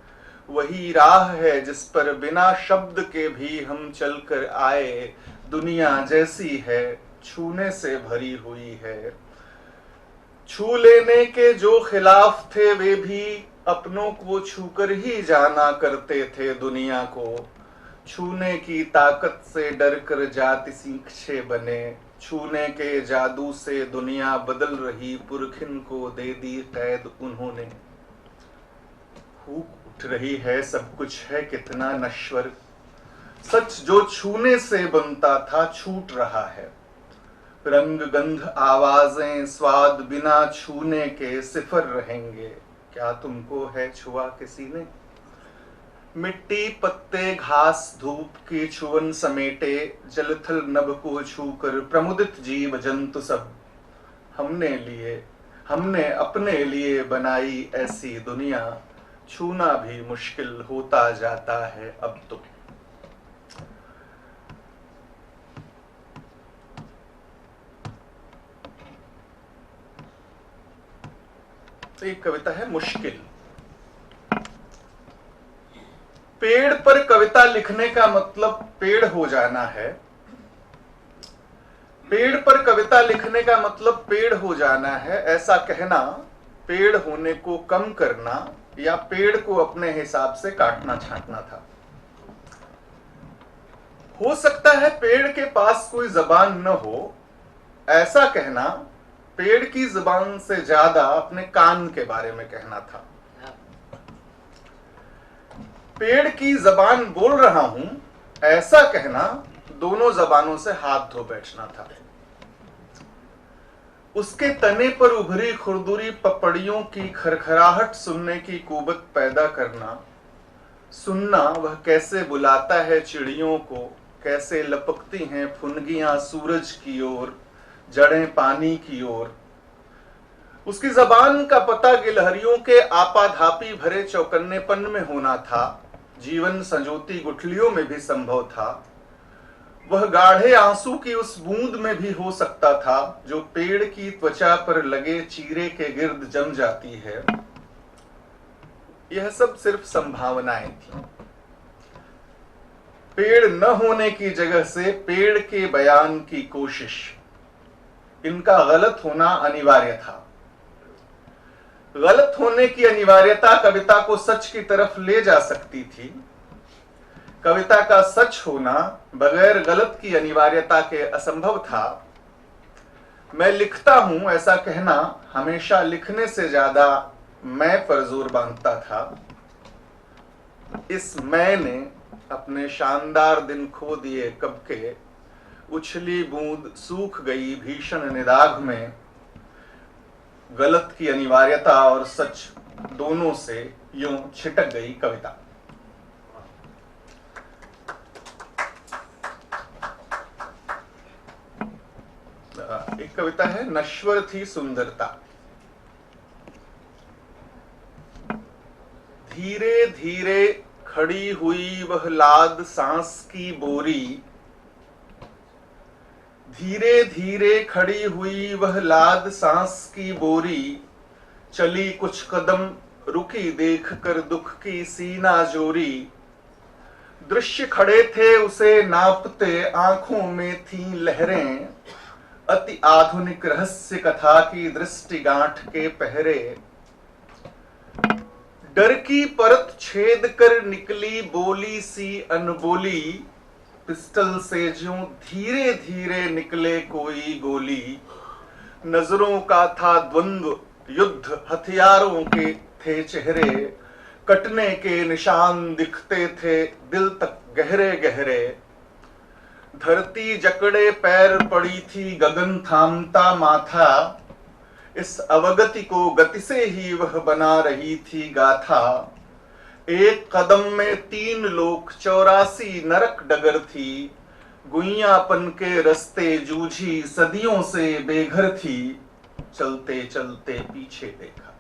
वही राह है जिस पर बिना शब्द के भी हम चलकर आए। दुनिया जैसी है छूने से भरी हुई है। छू लेने के जो खिलाफ थे वे भी अपनों को छूकर ही जाना करते थे दुनिया को। छूने की ताकत से डर कर जाति सींचे बने। छूने के जादू से दुनिया बदल रही, पुरखिन को दे दी कैद उन्होंने। फूक उठ रही है सब कुछ है कितना नश्वर। सच जो छूने से बनता था छूट रहा है। रंग गंध आवाजें स्वाद बिना छूने के सिफर रहेंगे। क्या तुमको है छुआ किसी ने? मिट्टी पत्ते घास धूप की छुअन समेटे, जलथल नभ को छूकर प्रमुदित जीव जंतु सब हमने अपने लिए बनाई ऐसी दुनिया, छूना भी मुश्किल होता जाता है अब तो। एक कविता है मुश्किल। पेड़ पर कविता लिखने का मतलब पेड़ हो जाना है। पेड़ पर कविता लिखने का मतलब पेड़ हो जाना है, ऐसा कहना पेड़ होने को कम करना या पेड़ को अपने हिसाब से काटना छांटना था। हो सकता है पेड़ के पास कोई जबान न हो, ऐसा कहना पेड़ की जुबान से ज्यादा अपने कान के बारे में कहना था। पेड़ की जबान बोल रहा हूं, ऐसा कहना दोनों जबानों से हाथ धो बैठना था। उसके तने पर उभरी खुरदुरी पपड़ियों की खरखराहट सुनने की कुवत पैदा करना, सुनना वह कैसे बुलाता है चिड़ियों को, कैसे लपकती हैं फुनगियां सूरज की ओर, जड़ें पानी की ओर। उसकी जबान का पता गिलहरियों के आपाधापी भरे चौकन्नेपन में होना था, जीवन संजोती गुठलियों में भी संभव था। वह गाढ़े आंसू की उस बूंद में भी हो सकता था जो पेड़ की त्वचा पर लगे चीरे के गिर्द जम जाती है। यह सब सिर्फ संभावनाएं थी। पेड़ न होने की जगह से पेड़ के बयान की कोशिश, इनका गलत होना अनिवार्य था। गलत होने की अनिवार्यता कविता को सच की तरफ ले जा सकती थी। कविता का सच होना बगैर गलत की अनिवार्यता के असंभव था। मैं लिखता हूं ऐसा कहना हमेशा लिखने से ज्यादा मैं पर जोर बांधता था। इस मैं ने अपने शानदार दिन खो दिए कब के, उछली बूंद सूख गई भीषण निदाघ में। गलत की अनिवार्यता और सच दोनों से यूं छिटक गई कविता। एक कविता है नश्वर थी सुंदरता। धीरे धीरे खड़ी हुई वह लाद सांस की बोरी, धीरे धीरे खड़ी हुई वह लाद सांस की बोरी, चली कुछ कदम रुकी देख कर दुख की सीना जोरी। दृश्य खड़े थे उसे नापते, आंखों में थी लहरें, अति आधुनिक रहस्य कथा की दृष्टि गांठ के पहरे। डर की परत छेद कर निकली बोली सी अनबोली, पिस्टल से ज्यों धीरे धीरे निकले कोई गोली। नजरों का था द्वंद्व युद्ध, हथियारों के थे चेहरे, कटने के निशान दिखते थे दिल तक गहरे गहरे। धरती जकड़े पैर पड़ी थी, गगन थामता माथा, इस अवगति को गति से ही वह बना रही थी गाथा। एक कदम में 3 लोक 84 नरक डगर थी, गुइयापन के रस्ते जूझी सदियों से बेघर थी। चलते चलते पीछे देखा,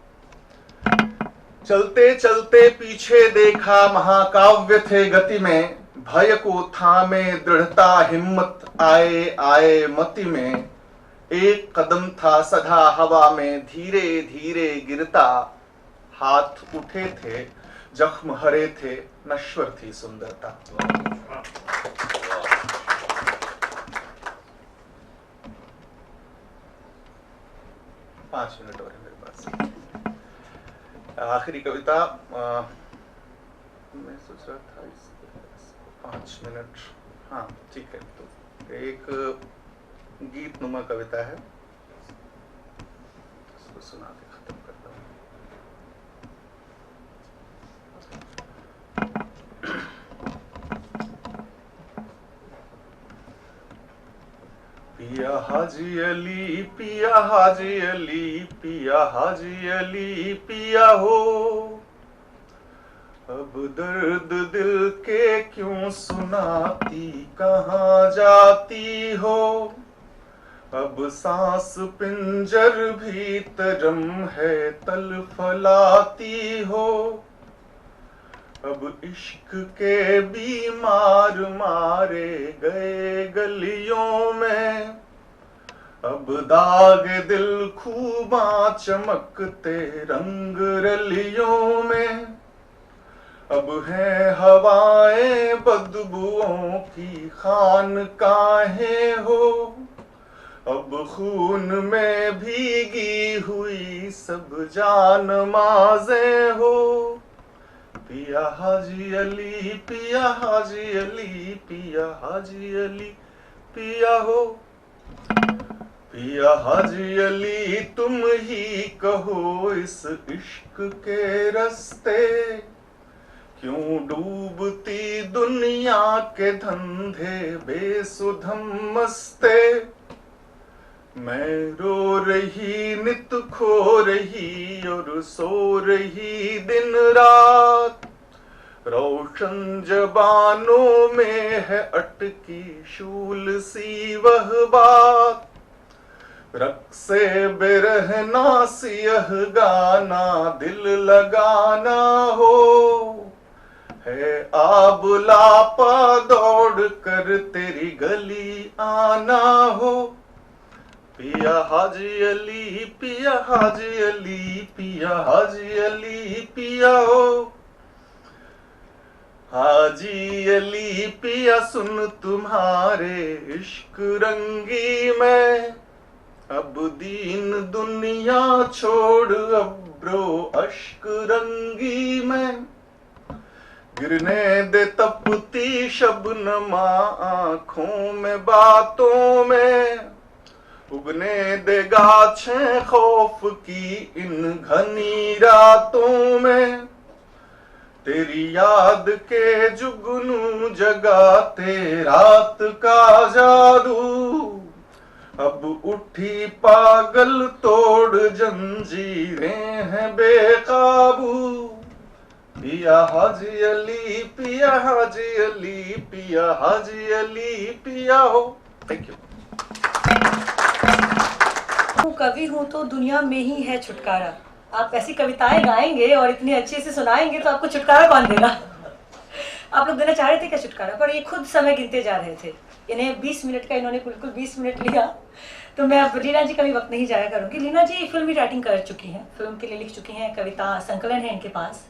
चलते चलते पीछे देखा, महाकाव्य थे गति में। भय को थामे दृढ़ता हिम्मत आए आए मति में। एक कदम था सदा हवा में धीरे धीरे गिरता, हाथ उठे थे जख्म हरे थे, नश्वर थी सुंदरता। 5 मिनट और है मेरे पास। आखिरी कविता मैं सोच रहा था 5 मिनट, हाँ ठीक है। तो एक गीत नुमा कविता है, इसको सुना के खत्म करता हूँ। पिया हाजी अली, पिया हाजी अली, पिया हाजी अली, पिया हो अब दर्द दिल के क्यों सुनाती, कहाँ जाती हो। अब सांस पिंजर भीतरम है तलफलाती हो। अब इश्क के बीमार मारे गए गलियों में। अब दाग दिल खूबा चमकते रंग रलियों में। अब है हवाएं बदबुओं की खानकाहें हो। अब खून में भीगी हुई सब जान माज़ें हो। पिया हाजी अली, पिया हाजी अली, पिया हाजी अली, पिया हो। पिया हाजी अली तुम ही कहो इस इश्क के रस्ते। क्यों डूबती दुनिया के धंधे बेसुधम मस्ते। मैं रो रही नित खो रही और सो रही दिन रात। रोशन जबानों में है अटकी शूल सी वह बात। रक्से बिरहना सियह गाना दिल लगाना हो। है आब लापा दौड़ कर तेरी गली आना हो। पिया हाजी अली, पिया हाजी अली, पिया हाजी अली, पिया हो। हाजी अली पिया सुन तुम्हारे इश्क रंगी में। अब दीन दुनिया छोड़ अब्रो अश्क रंगी में। गिरने दे तपती शबनमा आंखों में बातों में। उगने दे गाछें खौफ की इन घनी रातों में। तेरी याद के जुगनू जगाते रात का जादू। अब उठी पागल तोड़ जंजीरें हैं बेकाबू। पिया हाजी अली, पिया हाजी अली, पिया हाजी अली, पिया हो। Thank you. कवि हूँ तो दुनिया में ही है छुटकारा। आप ऐसी कविताएं गाएंगे और इतनी अच्छे से सुनाएंगे तो आपको छुटकारा कौन देगा। आप लोग देना चाह रहे थे क्या छुटकारा, पर ये खुद समय गिनते जा रहे थे। इन्हें 20 मिनट का, इन्होंने बिल्कुल 20 मिनट लिया। तो मैं अब लीना जी का भी वक्त नहीं जाया करूँगी। लीना जी फिल्म राइटिंग कर चुकी हैं, फिल्म के लिए लिख चुकी हैं, कविता संकलन है इनके पास।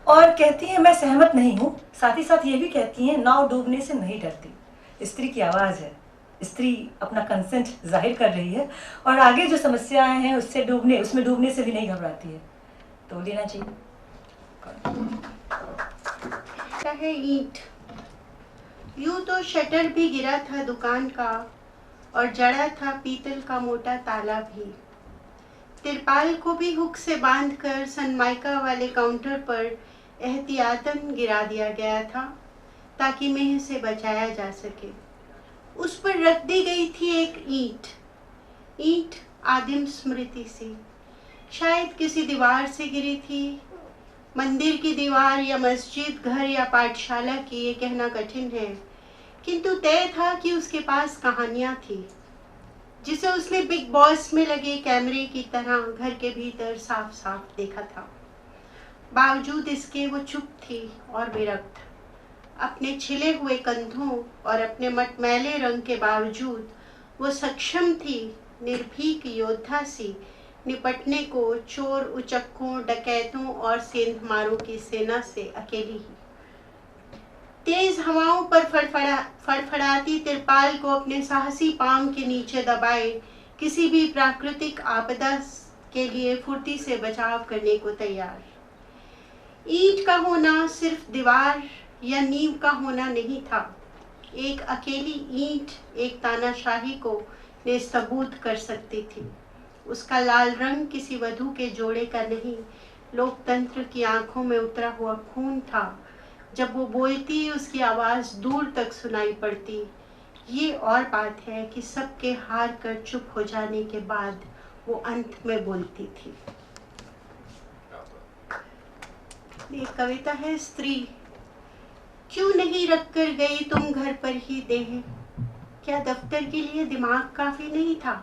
और कहती हैं मैं सहमत नहीं हूँ, साथ ही साथ ये भी कहती हैं नाव डूबने से नहीं डरती। स्त्री की आवाज़ है, स्त्री अपना कंसेंट जाहिर कर रही है और आगे जो समस्याएं हैं उसमें डूबने से भी नहीं घबराती है। तो लीना जी। है ईंट। यूं तो शटर भी गिरा था दुकान का और जड़ा था पीतल का मोटा ताला भी। तिरपाल को भी हुक से बांधकर सनमाइका वाले काउंटर पर एहतियातन गिरा दिया गया था ताकि मेह से बचाया जा सके। उस पर रख दी गई थी एक ईंट आदिम स्मृति सी, शायद किसी दीवार से गिरी थी। मंदिर की दीवार या मस्जिद, घर या पाठशाला की, ये कहना कठिन है, किंतु तय था कि उसके पास कहानियां थी जिसे उसने बिग बॉस में लगे कैमरे की तरह घर के भीतर साफ साफ देखा था। बावजूद इसके वो चुप थी और विरक्त। अपने छिले हुए कंधों और अपने मटमैले रंग के बावजूद वो सक्षम थी निर्भीक योद्धा सी निपटने को चोर, उचक्कों, डकैतों और सेंधमारों की सेना से अकेली ही। तेज हवाओं पर फड़फड़ाती तिरपाल को अपने साहसी पांव के नीचे दबाए किसी भी प्राकृतिक आपदा के लिए फुर्ती से बचाव करने को तैयार। ईंट का होना सिर्फ दीवार या नींव का होना नहीं था। एक अकेली ईंट एक तानाशाही को नेस्तबूत कर सकती थी। उसका लाल रंग किसी वधू के जोड़े का नहीं, लोकतंत्र की आंखों में उतरा हुआ खून था। जब वो बोलती उसकी आवाज़ दूर तक सुनाई पड़ती। ये और बात है कि सबके हार कर चुप हो जाने के बाद वो अंत में बोलती थी। एक कविता है स्त्री। क्यों नहीं रख कर गई तुम घर पर ही देह, क्या दफ्तर के लिए दिमाग काफी नहीं था?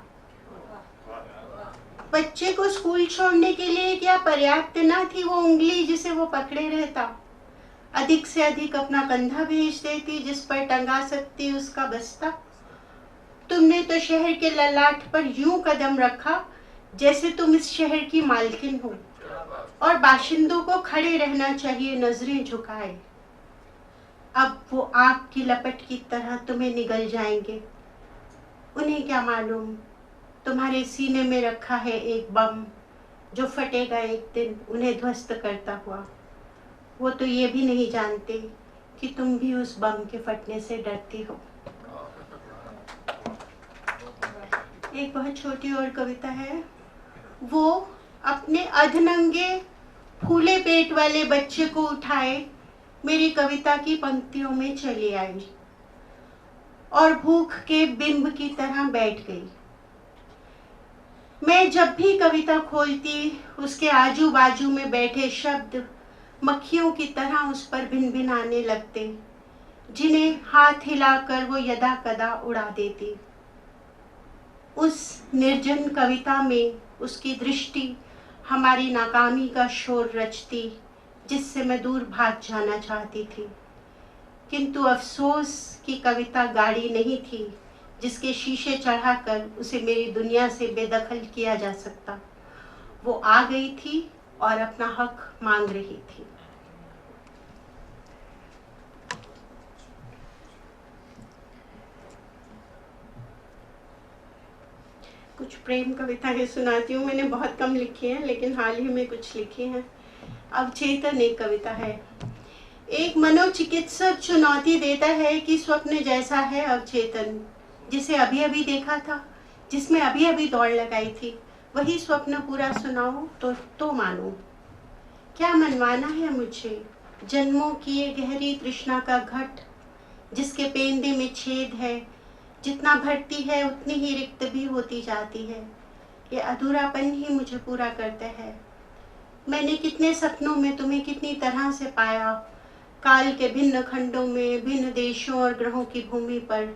बच्चे को स्कूल छोड़ने के लिए क्या पर्याप्त ना थी वो उंगली जिसे वो पकड़े रहता? अधिक से अधिक अपना कंधा भेज देती जिस पर टंगा सकती उसका बस्ता। तुमने तो शहर के ललाट पर यूं कदम रखा जैसे तुम इस शहर की मालकिन हो और बाशिंदों को खड़े रहना चाहिए नजरें झुकाए। अब वो आग की लपट की तरह तुम्हें निगल जाएंगे। उन्हें क्या मालूम तुम्हारे सीने में रखा है एक बम जो फटेगा एक दिन उन्हें ध्वस्त करता हुआ। वो तो ये भी नहीं जानते कि तुम भी उस बम के फटने से डरती हो। एक बहुत छोटी और कविता है। वो अपने अधनंगे फूले पेट वाले बच्चे को उठाए मेरी कविता की पंक्तियों में चली आई और भूख के बिंब की तरह बैठ गई। मैं जब भी कविता खोलती उसके आजू बाजू में बैठे शब्द मक्खियों की तरह उस पर भिनभिनाने लगते, जिन्हें हाथ हिलाकर वो यदा कदा उड़ा देती। उस निर्जन कविता में उसकी दृष्टि हमारी नाकामी का शोर रचती जिससे मैं दूर भाग जाना चाहती थी। किंतु अफसोस की कविता गाड़ी नहीं थी जिसके शीशे चढ़ाकर उसे मेरी दुनिया से बेदखल किया जा सकता। वो आ गई थी और अपना हक मांग रही थी। कुछ प्रेम कविताएं सुनाती हूँ। मैंने बहुत कम लिखी हैं लेकिन हाल ही में कुछ लिखी हैं। अवचेतन एक कविता है। एक मनोचिकित्सक चुनौती देता है कि स्वप्न जैसा है अवचेतन, जिसे अभी अभी देखा था, जिसमें अभी अभी दौड़ लगाई थी, वही स्वप्न पूरा सुनाओ तो मानो। क्या मनवाना है मुझे जन्मों की ये गहरी तृष्णा का घट, जिसके पेंदे में छेद है, जितना भरती है उतनी ही रिक्त भी होती जाती है। ये अधूरापन ही मुझे पूरा करता है। मैंने कितने सपनों में तुम्हें कितनी तरह से पाया, काल के भिन्न खंडों में, भिन्न देशों और ग्रहों की भूमि पर,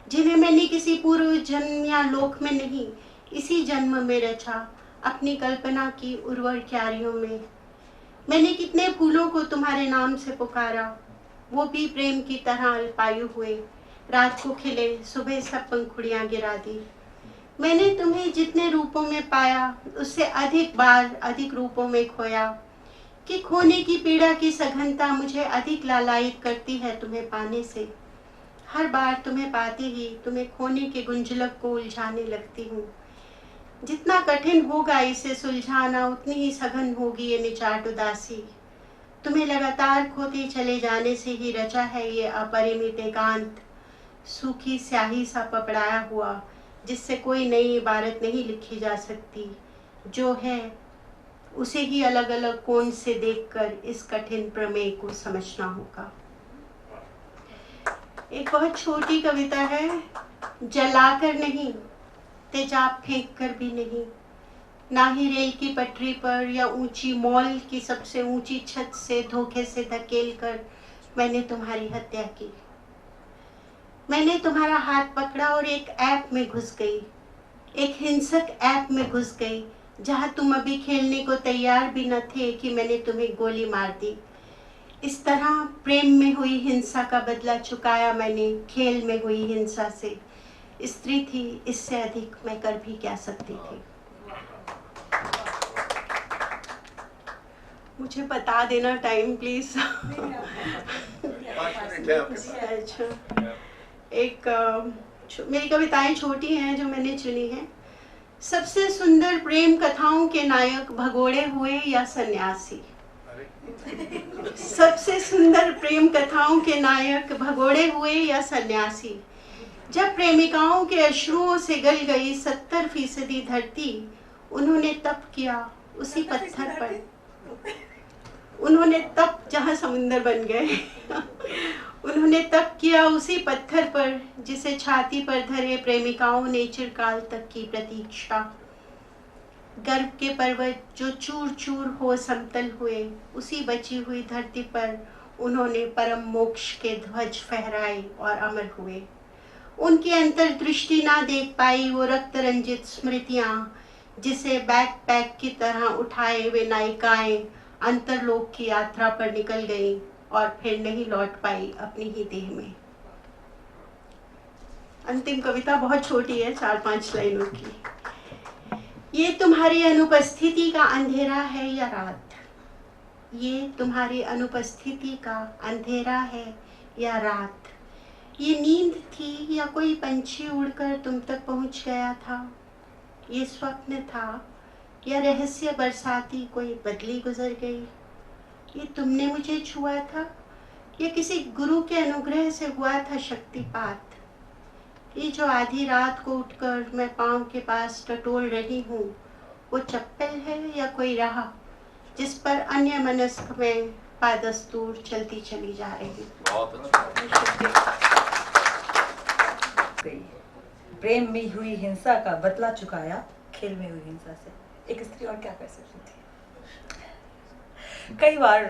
जिन्हें मैंने किसी पूर्व जन्म या लोक में नहीं, इसी जन्म में रचा अपनी कल्पना की उर्वर क्यारियों में। मैंने कितने फूलों को तुम्हारे नाम से पुकारा, वो भी प्रेम की तरह अल्पायु हुए, रात को खिले, सुबह सब पंखुड़ियां गिरा दी। मैंने तुम्हें जितने रूपों में पाया उससे अधिक बार अधिक रूपों में खोया, कि खोने की पीड़ा की सघनता मुझे अधिक लालायित करती है तुम्हें पाने से। हर बार तुम्हें पाते ही तुम्हें खोने के गुंजलक को उलझाने लगती हूँ। जितना कठिन होगा इसे सुलझाना उतनी ही सघन होगी ये निचाट उदासी। तुम्हें लगातार खोते चले जाने से ही रचा है ये अपरिमित एकांत, सूखी स्याही सा पपड़ाया हुआ जिससे कोई नई इबारत नहीं लिखी जा सकती। जो है उसे ही अलग अलग कोण से देखकर इस कठिन प्रमेय को समझना होगा। एक बहुत छोटी कविता है। जलाकर नहीं, तेजाब फेंक कर भी नहीं, ना ही रेल की पटरी पर या ऊंची मॉल की सबसे ऊंची छत से धोखे से धकेल कर मैंने तुम्हारी हत्या की। मैंने तुम्हारा हाथ पकड़ा और एक ऐप में घुस गई, एक हिंसक ऐप में घुस गई जहां तुम अभी खेलने को तैयार भी न थे कि मैंने तुम्हें गोली मार दी। इस तरह प्रेम में हुई हिंसा का बदला चुकाया मैंने खेल में हुई हिंसा से। स्त्री थी, इससे अधिक मैं कर भी क्या सकती थी। मुझे बता देना टाइम प्लीज। अच्छा, एक मेरी कविताएं छोटी हैं जो मैंने चुनी हैं। सबसे सुंदर प्रेम कथाओं के नायक भगोड़े हुए या सन्यासी। सबसे सुंदर प्रेम कथाओं के नायक भगोड़े हुए या सन्यासी। जब प्रेमिकाओं के अश्रुओं से गल गई 70% धरती, उन्होंने तप किया उसी पत्थर पर। उन्होंने तप, जहाँ समुंदर बन गए उन्होंने तप किया उसी पत्थर पर जिसे छाती पर धरे प्रेमिकाओं ने चिरकाल तक की प्रतीक्षा। गर्व के पर्वत जो चूर चूर हो समतल हुए, उसी बची हुई धरती पर उन्होंने परम मोक्ष के ध्वज फहराए और अमर हुए। उनकी अंतर्दृष्टि ना देख पाई वो रक्त रंजित स्मृतियां, जिसे बैकपैक की तरह उठाए वे नायिकाएं अंतरलोक की यात्रा पर निकल गईं और फिर नहीं लौट पाई अपनी ही देह में। अंतिम कविता बहुत छोटी है, 4-5 लाइनों की। ये तुम्हारी अनुपस्थिति का अंधेरा है या रात, ये तुम्हारी अनुपस्थिति का अंधेरा है या रात, ये नींद थी या कोई पंछी उड़कर तुम तक पहुंच गया था, ये स्वप्न था या रहस्य बरसाती कोई बदली गुजर गई, ये तुमने मुझे छुआ था या किसी गुरु के अनुग्रह से हुआ था शक्तिपात, ये जो आधी रात को उठकर मैं पाँव के पास टटोल रही हूँ, वो चप्पल है या कोई राह जिस पर अन्य मनस्क में पादस्तूर चलती चली जा रही हूँ। प्रेम में हुई हिंसा का बदला चुकाया खेल में हुई हिंसा से। एक स्त्री और क्या कर सकती थी। कई बार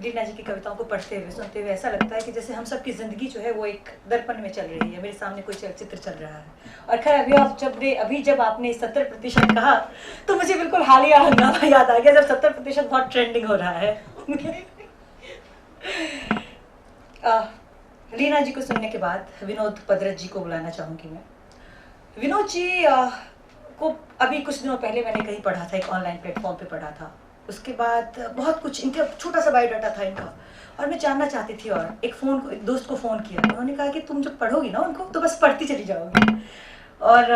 लीना जी की कविताओं को पढ़ते हुए सुनते हुए ऐसा लगता है कि जैसे हम सबकी जिंदगी जो है वो एक दर्पण में चल रही है, मेरे सामने कोई चित्र चल रहा है। और खैर अभी जब आपने 70% कहा तो मुझे बिल्कुल हालिया हंगामा याद आ गया जब 70% बहुत ट्रेंडिंग हो रहा है। लीना जी को सुनने के बाद विनोद पदरत जी को बुलाना चाहूंगी मैं। विनोद जी को अभी कुछ दिनों पहले मैंने कहीं पढ़ा था, एक ऑनलाइन प्लेटफॉर्म पे पढ़ा था। उसके बाद बहुत कुछ इनका छोटा सा बायोडाटा था इनका, और मैं जानना चाहती थी। और एक दोस्त को फ़ोन किया, उन्होंने कहा कि तुम जब पढ़ोगी ना उनको तो बस पढ़ती चली जाओगी। और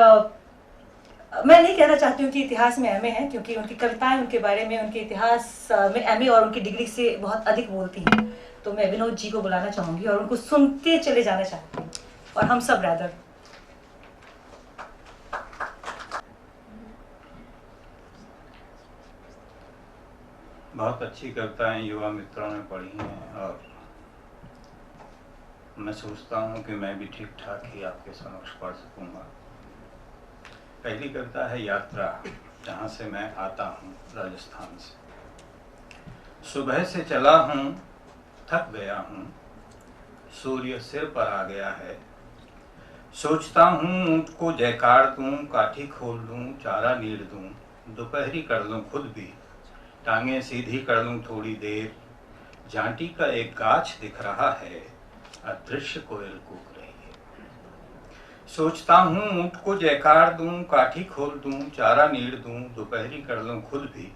मैं नहीं कहना चाहती हूँ कि इतिहास में एमए है, क्योंकि उनकी कविताएं उनके बारे में, उनके इतिहास में एमए और उनकी डिग्री से बहुत अधिक बोलती हैं। तो मैं विनोद जी को बुलाना चाहूँगी और उनको सुनते चले जाना चाहती हूँ, और हम सब रैदर। बहुत अच्छी कविताएं युवा मित्रों ने पढ़ी हैं, और मैं सोचता हूँ कि मैं भी ठीक ठाक ही आपके समक्ष पढ़ सकूँगा। पहली कविता है यात्रा, जहाँ से मैं आता हूँ, राजस्थान से। सुबह से चला हूँ, थक गया हूँ, सूर्य सिर पर आ गया है। सोचता हूँ ऊँट को जयकार दूँ, काठी खोल दूँ, चारा नीड़ दूँ, दोपहरी कर लूँ खुद भी, टांगे सीधी कर लूं थोड़ी देर। जांटी का एक गाछ दिख रहा है, अदृश्य कोयल कूक रही है। सोचता हूँ ऊँट को जयकार दूं, काठी खोल दूं, चारा नीड़ दूं, दोपहरी कर लूं खुद भी,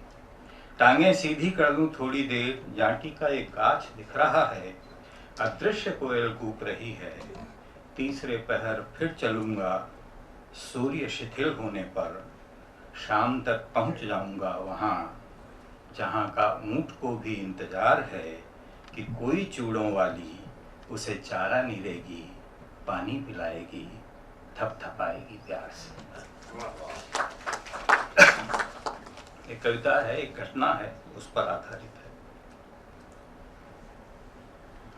टांगे सीधी कर लूं थोड़ी देर। जांटी का एक गाछ दिख रहा है, अदृश्य कोयल कूक रही है। तीसरे पहर फिर चलूंगा, सूर्य शिथिल होने पर, शाम तक पहुँच जाऊंगा वहाँ जहाँ का ऊँट को भी इंतजार है कि कोई चूड़ों वाली उसे चारा नीरेगी, पानी पिलाएगी, थपथपाएगी प्यार से। एक कविता है, एक घटना है, उस पर आधारित है।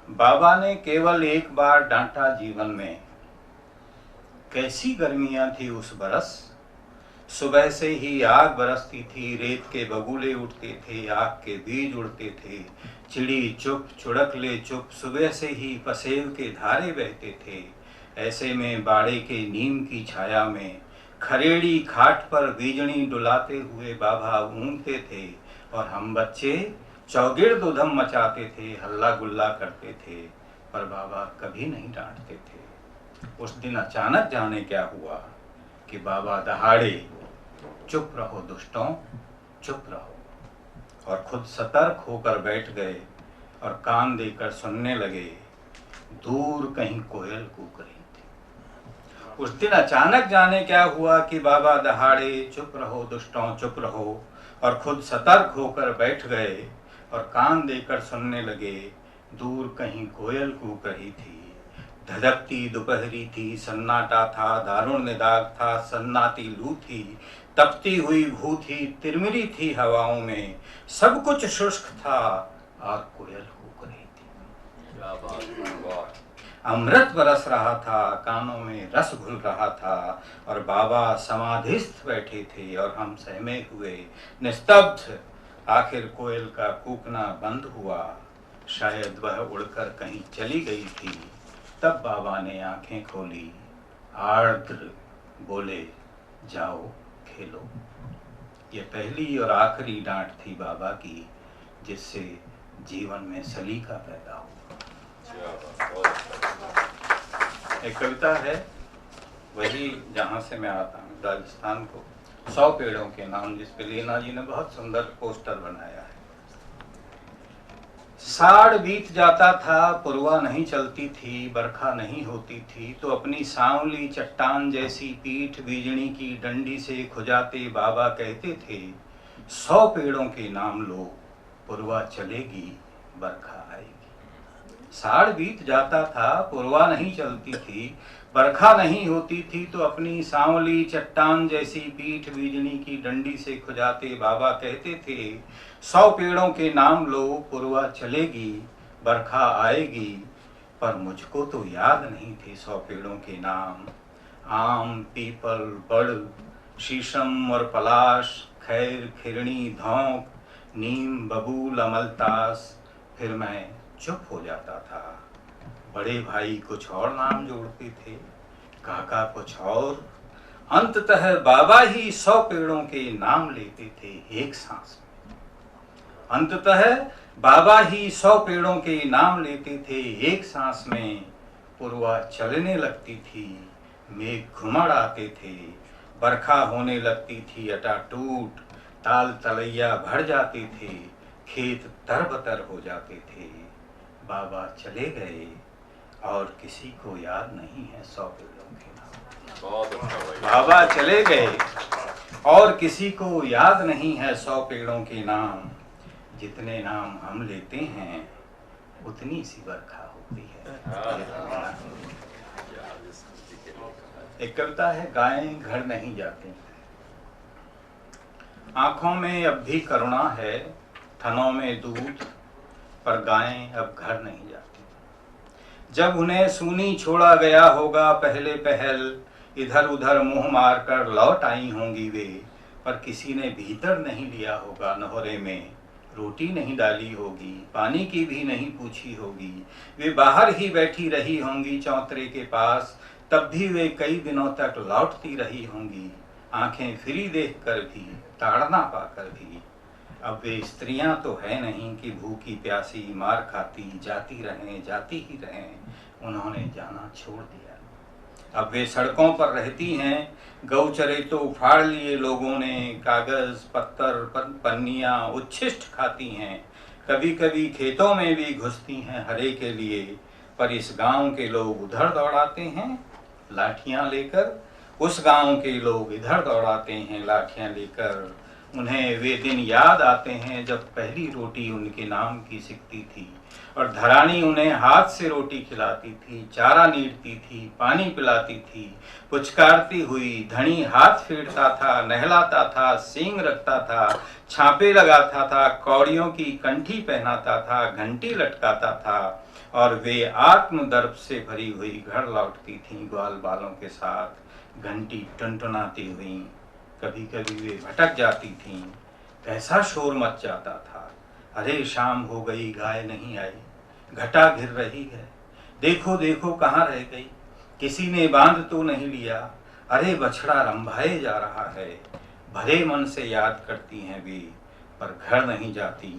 बाबा ने केवल एक बार डांटा जीवन में, कैसी गर्मियां थी उस बरस। सुबह से ही आग बरसती थी, रेत के बगुले उठते थे, आग के बीज उड़ते थे। चिड़ी चुप, चुड़कले चुप, सुबह से ही पसेल के धारे बहते थे। ऐसे में बाड़े के नीम की छाया में, खरेड़ी खाट पर बीजनी डुलाते हुए बाबा ऊँघते थे, और हम बच्चे चौगिर्द उधम मचाते थे, हल्ला गुल्ला करते थे, पर बाबा कभी नहीं डांटते थे। उस दिन अचानक जाने क्या हुआ कि बाबा दहाड़े, चुप रहो दुष्टों, चुप रहो, और खुद सतर्क होकर बैठ गए और कान देकर सुनने लगे। दूर कहीं कोयल कूक रही थी। उस दिन अचानक जाने क्या हुआ कि बाबा दहाड़े, चुप रहो दुष्टों, चुप रहो, और खुद सतर्क होकर बैठ गए और कान देकर सुनने लगे। दूर कहीं कोयल कूक रही थी। धधकती दोपहरी थी, सन्नाटा था, दारुण निदाग था, सन्नाटी लू थी, तपती हुई भू थी, तिरमिरी थी हवाओं में, सब कुछ शुष्क था और कोयल कूक रही थी। अमृत बरस रहा था, कानों में रस घुल रहा था और बाबा समाधिस्थ बैठे थे और हम सहमे हुए निस्तब्ध। आखिर कोयल का कूकना बंद हुआ, शायद वह उड़कर कहीं चली गई थी। तब बाबा ने आंखें खोली, आर्द्र बोले, जाओ खेलो। ये पहली और आखिरी डांट थी बाबा की, जिससे जीवन में सलीका पैदा हुआ। एक कविता है, वही जहाँ से मैं आता हूँ, राजस्थान को, 100 पेड़ों के नाम, जिस पे लीना जी ने बहुत सुंदर पोस्टर बनाया है। साड़ बीत जाता था, पुरवा नहीं चलती थी, बरखा नहीं होती थी, तो अपनी सांवली चट्टान जैसी पीठ बीजनी की डंडी से खुजाते बाबा कहते थे, 100 पेड़ों के नाम लो, पुरवा चलेगी, बरखा आएगी। साड़ बीत जाता था, पुरवा नहीं चलती थी, बरखा नहीं होती थी, तो अपनी सांवली चट्टान जैसी पीठ बीजनी की डंडी से खुजाते बाबा कहते थे, 100 पेड़ों के नाम लो, पुरवा चलेगी, बरखा आएगी। पर मुझको तो याद नहीं थे 100 पेड़ों के नाम। आम, पीपल, बड़, शीशम और पलाश, खैर, खिरणी, धौंक, नीम, बबूल, अमलतास। फिर मैं चुप हो जाता था। बड़े भाई कुछ और नाम जोड़ते थे, काका कुछ और। अंततः बाबा ही 100 पेड़ों के नाम लेते थे एक सांस में। अंततः बाबा ही 100 पेड़ों के नाम लेते थे एक सांस में। पुरवा चलने लगती थी, मेघ घुमड़ आते थे, बरखा होने लगती थी अटाटूट, ताल तलैया भर जाते थे, खेत तरबतर हो जाते थे। बाबा चले गए और किसी को याद नहीं है 100 पेड़ों के नाम। बाबा चले गए और किसी को याद नहीं है 100 पेड़ों के नाम। जितने नाम हम लेते हैं, उतनी सी बरखा होती है। एक कविता है, गायें घर नहीं जाती। आंखों में अब भी करुणा है, थनों में दूध, पर गायें अब घर नहीं जाती। जब उन्हें सूनी छोड़ा गया होगा पहले पहल, इधर उधर मुंह मारकर लौट आई होंगी वे, पर किसी ने भीतर नहीं लिया होगा नहरे में, रोटी नहीं डाली होगी, पानी की भी नहीं पूछी होगी। वे बाहर ही बैठी रही होंगी चौतरे के पास, तब भी वे कई दिनों तक लौटती रही होंगी, आंखें फिरी देख कर भी, ताड़ना पाकर भी। अब वे स्त्रियां तो है नहीं कि भूखी प्यासी मार खाती जाती ही रहें, उन्होंने जाना छोड़ दिया। अब वे सड़कों पर रहती हैं, गौचरे तो उखाड़ लिए लोगों ने, कागज पत्थर पन्नियां उच्छिष्ट खाती हैं। कभी कभी खेतों में भी घुसती हैं हरे के लिए, पर इस गांव के लोग उधर दौड़ाते हैं लाठियां लेकर, उस गांव के लोग इधर दौड़ाते हैं लाठियां लेकर। उन्हें वे दिन याद आते हैं जब पहली रोटी उनके नाम की सिकती थी और धरानी उन्हें हाथ से रोटी खिलाती थी, चारा नीड़ती थी, पानी पिलाती थी। पुचकारती हुई धनी हाथ फेरता था, नहलाता था, सींग रखता था, छापे लगाता था, कौड़ियों की कंठी पहनाता था, घंटी लटकाता था, और वे आत्मदर्प से भरी हुई घर लौटती थीं ग्वाल बालों के साथ, घंटी टुनटुनाती हुई। कभी कभी वे भटक जाती थीं, कैसा शोर मच जाता था, अरे शाम हो गई गाय नहीं आई, घटा घिर रही है, देखो देखो कहाँ रह गई, किसी ने बांध तो नहीं लिया, अरे बछड़ा रंभाए जा रहा है। भरे मन से याद करती हैं वे, पर घर नहीं जाती।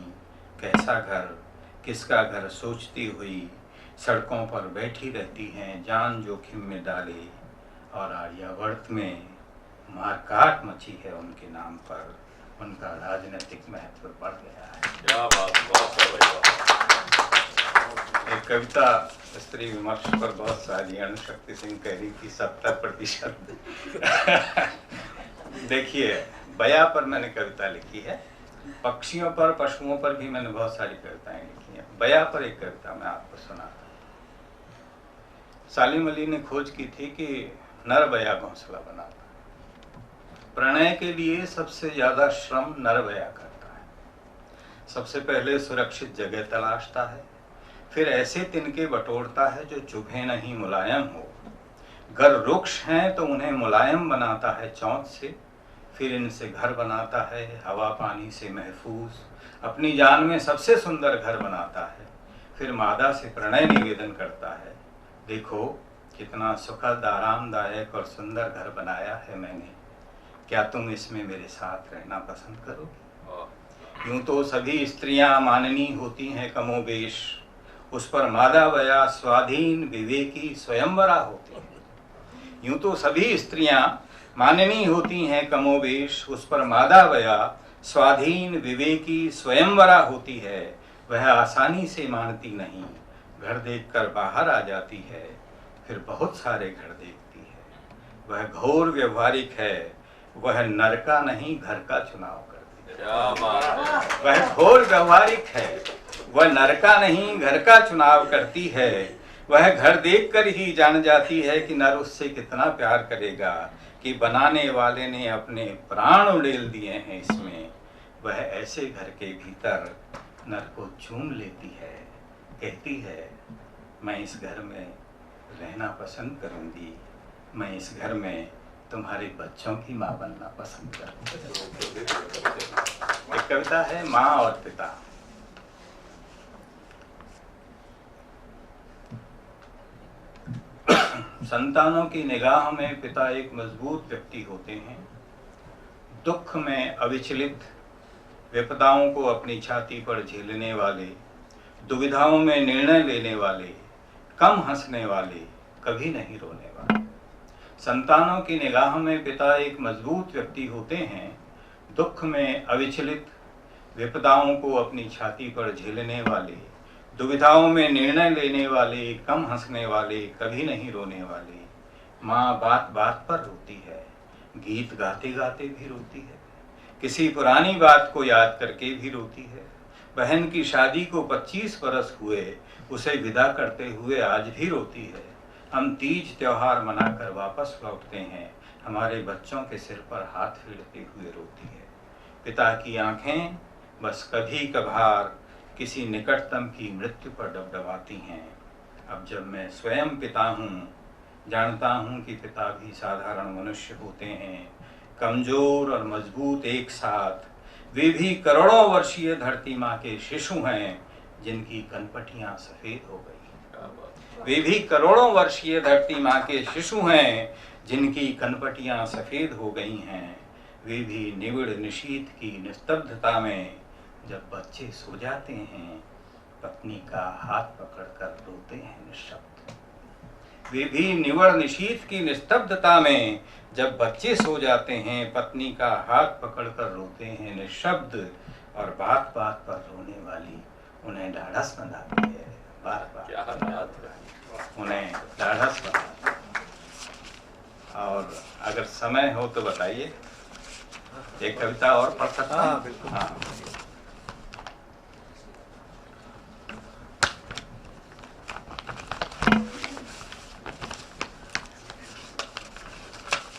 कैसा घर, किसका घर सोचती हुई सड़कों पर बैठी रहती हैं, जान जोखिम में डाले। और आर्यावर्त में मारकाट मची है उनके नाम पर, उनका राजनीतिक महत्व बढ़ गया है। क्या बात, बहुत एक कविता स्त्री विमर्श पर बहुत सारी, अणुशक्ति सिंह कह रही थी 70%। देखिए, बया पर मैंने कविता लिखी है, पक्षियों पर, पशुओं पर भी मैंने बहुत सारी कविताएं लिखी हैं। बया पर एक कविता मैं आपको सुनाता हूँ। सालिम अली ने खोज की थी कि नर बया घोंसला बनाता है। प्रणय के लिए सबसे ज्यादा श्रम नर बया करता है। सबसे पहले सुरक्षित जगह तलाशता है, फिर ऐसे तिनके बटोरता है जो चुभे नहीं मुलायम हो। गर वृक्ष हैं तो उन्हें मुलायम बनाता है चौंच से, फिर इनसे घर बनाता है हवा पानी से महफूज। अपनी जान में सबसे सुंदर घर बनाता है, फिर मादा से प्रणय निवेदन करता है। देखो कितना सुखद आरामदायक और सुंदर घर बनाया है मैंने, क्या तुम इसमें मेरे साथ रहना पसंद करोगी? यूं तो सभी स्त्रियां माननी होती हैं कमोबेश, उस पर मादा वया स्वाधीन विवेकी स्वयंवरा होती है। यूं तो सभी स्त्रियां माननी होती हैं कमोबेश, उस पर मादा वया स्वाधीन विवेकी स्वयंवरा होती है। वह आसानी से मानती नहीं, घर देखकर बाहर आ जाती है, फिर बहुत सारे घर देखती है। वह घोर व्यवहारिक है, वह नर का नहीं घर का चुनाव करती है। क्या बात। वह घोर व्यवहारिक है, वह नर का नहीं घर का चुनाव करती है। वह घर देखकर ही जान जाती है कि नर उससे कितना प्यार करेगा, कि बनाने वाले ने अपने प्राण उड़ेल दिए हैं इसमें। वह ऐसे घर के भीतर नर को चूम लेती है, कहती है मैं इस घर में रहना पसंद करूंगी, मैं इस घर में तुम्हारे बच्चों की माँ बनना पसंद करूंगी। एक कविता है माँ और पिता। संतानों की निगाह में पिता एक मजबूत व्यक्ति होते हैं, दुख में अविचलित, विपदाओं को अपनी छाती पर झेलने वाले, दुविधाओं में निर्णय लेने वाले, कम हंसने वाले, कभी नहीं रोने वाले। संतानों की निगाह में पिता एक मजबूत व्यक्ति होते हैं, दुख में अविचलित, विपदाओं को अपनी छाती पर झेलने वाले, दुविधाओं में निर्णय लेने वाले, कम हंसने वाले, कभी नहीं रोने वाले। माँ बात बात पर रोती है, गीत गाते गाते भी रोती है, किसी पुरानी बात को याद करके भी रोती है। बहन की शादी को 25 बरस हुए, उसे विदा करते हुए आज भी रोती है। हम तीज त्योहार मनाकर वापस लौटते हैं, हमारे बच्चों के सिर पर हाथ फेरते हुए रोती है। पिता की आंखें बस कभी कभार किसी निकटतम की मृत्यु पर डबडबाती हैं। अब जब मैं स्वयं पिता हूँ, जानता हूँ कि पिता भी साधारण मनुष्य होते हैं, कमजोर और मजबूत एक साथ। वे भी करोड़ों वर्षीय धरती माँ के शिशु हैं, जिनकी कनपटियाँ सफेद हो गई। वे भी करोड़ों वर्षीय धरती माँ के शिशु हैं, जिनकी कनपटियाँ सफेद हो गई हैं। वे भी निविड़ निशीथ की निस्तब्धता में जब बच्चे सो जाते हैं, पत्नी का हाथ पकड़कर रोते हैं निःशब्द। वे भी निवड़ निशीथ की निस्तब्धता में जब बच्चे सो जाते हैं, पत्नी का हाथ पकड़कर रोते हैं निःशब्द। और बात बात पर रोने वाली उन्हें ढाढ़स बंधाती है, बार क्या बार बात है। उन्हें ढाढ़स बंधाती है। और अगर समय हो तो बताइए, एक कविता और पढ़ सकता हूं? बिल्कुल। हाँ।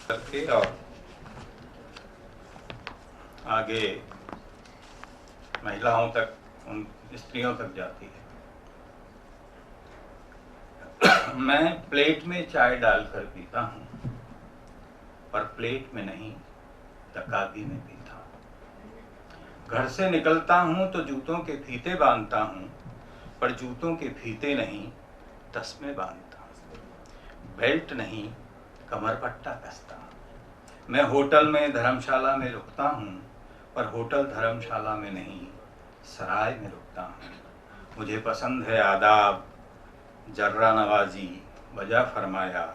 करके और आगे महिलाओं तक, उन स्त्रियों तक जाती है। मैं प्लेट में चाय डालकर पीता हूँ, पर प्लेट में नहीं, तकाबी में पीता हूँ। घर से निकलता हूँ तो जूतों के फीते बांधता हूँ, पर जूतों के फीते नहीं, तस्मे बांधता हूँ। बेल्ट नहीं, कमर पट्टा कसता हूँ। मैं होटल में धर्मशाला में रुकता हूँ, पर होटल धर्मशाला में नहीं, सराय में रुकता हूँ। मुझे पसंद है आदाब, जर्रा नवाजी, वजह फरमाया।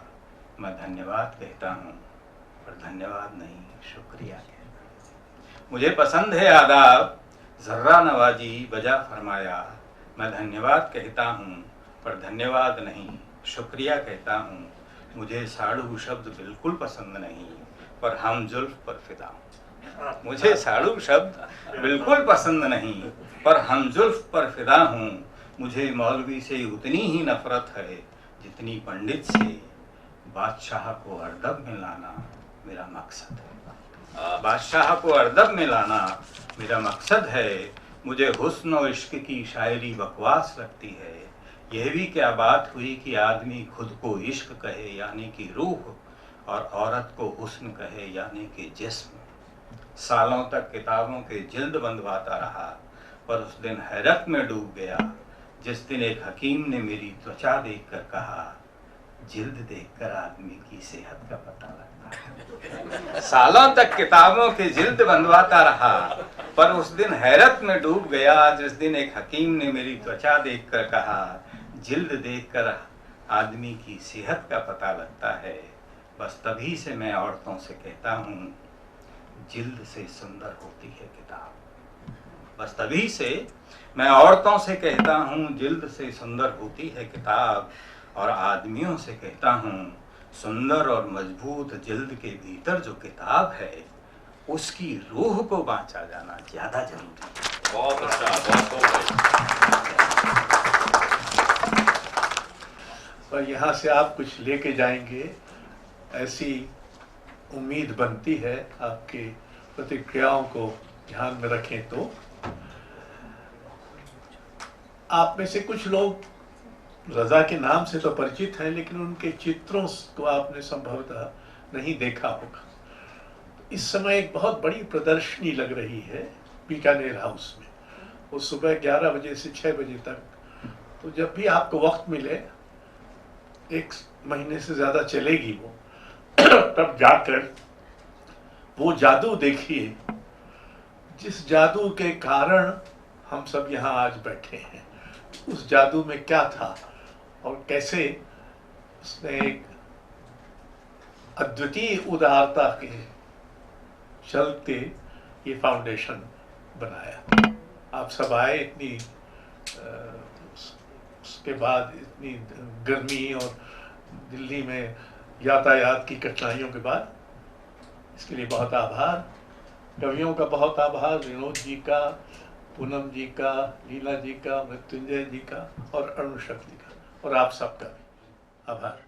मैं धन्यवाद कहता हूँ, पर धन्यवाद नहीं, शुक्रिया कहता हूँ। मुझे पसंद है आदाब, जर्रा नवाजी, वजह फरमाया। मैं धन्यवाद कहता हूँ, पर धन्यवाद नहीं, शुक्रिया कहता हूँ। मुझे साड़ू शब्द बिल्कुल पसंद नहीं, पर हम जुल्फ पर फिदा हूँ। मुझे साड़ू शब्द बिल्कुल पसंद नहीं, पर हम जुल्फ पर फिदा हूँ। मुझे मौलवी से उतनी ही नफरत है जितनी पंडित से। बादशाह को अरदब में लाना मेरा मकसद है। बादशाह को अरदब में लाना मेरा मकसद है। मुझे हुस्न और इश्क की शायरी बकवास लगती है, यह भी क्या बात हुई कि आदमी खुद को इश्क कहे यानी कि रूह, और औरत को हुस्न कहे यानी कि जिस्म। सालों तक किताबों के जिल्द बंधवाता रहा, पर उस दिन हैरत में डूब गया जिस दिन एक हकीम ने मेरी त्वचा देखकर कहा, जिल्द देखकर आदमी की सेहत का पता लगता है। सालों तक किताबों के जिल्द बंधवाता रहा, पर उस दिन हैरत में डूब गया जिस दिन एक हकीम ने मेरी त्वचा देखकर कहा, जिल्द देखकर आदमी की सेहत का पता लगता है। बस तभी से मैं औरतों से कहता हूँ, जिल्द से सुंदर होती है किताब। बस तभी से मैं औरतों से कहता हूँ, जिल्द से सुंदर होती है किताब, और आदमियों से कहता हूँ, सुंदर और मजबूत जिल्द के भीतर जो किताब है उसकी रूह को बांचा जाना ज्यादा जरूरी है। बहुत अच्छा, बहुत और यहाँ से आप कुछ लेके जाएंगे, ऐसी उम्मीद बनती है। आपकी प्रतिक्रियाओं को ध्यान में रखें तो आप में से कुछ लोग रजा के नाम से तो परिचित हैं, लेकिन उनके चित्रों को आपने संभवतः नहीं देखा होगा। इस समय एक बहुत बड़ी प्रदर्शनी लग रही है बीकानेर हाउस में, वो सुबह 11 बजे से 6 बजे तक। तो जब भी आपको वक्त मिले, 1 महीने से ज़्यादा चलेगी वो, तब जाकर वो जादू देखिए जिस जादू के कारण हम सब यहाँ आज बैठे हैं। उस जादू में क्या था और कैसे उसने एक अद्वितीय उदारता के चलते ये फाउंडेशन बनाया। आप सब आए, इतनी उसके बाद इतनी गर्मी और दिल्ली में यातायात की कठिनाइयों के बाद, इसके लिए बहुत आभार। कवियों का बहुत आभार, विनोद जी का, पूनम जी का, लीला जी का, मृत्युंजय जी का और अरुण शक्ति का, और आप सबका भी आभार।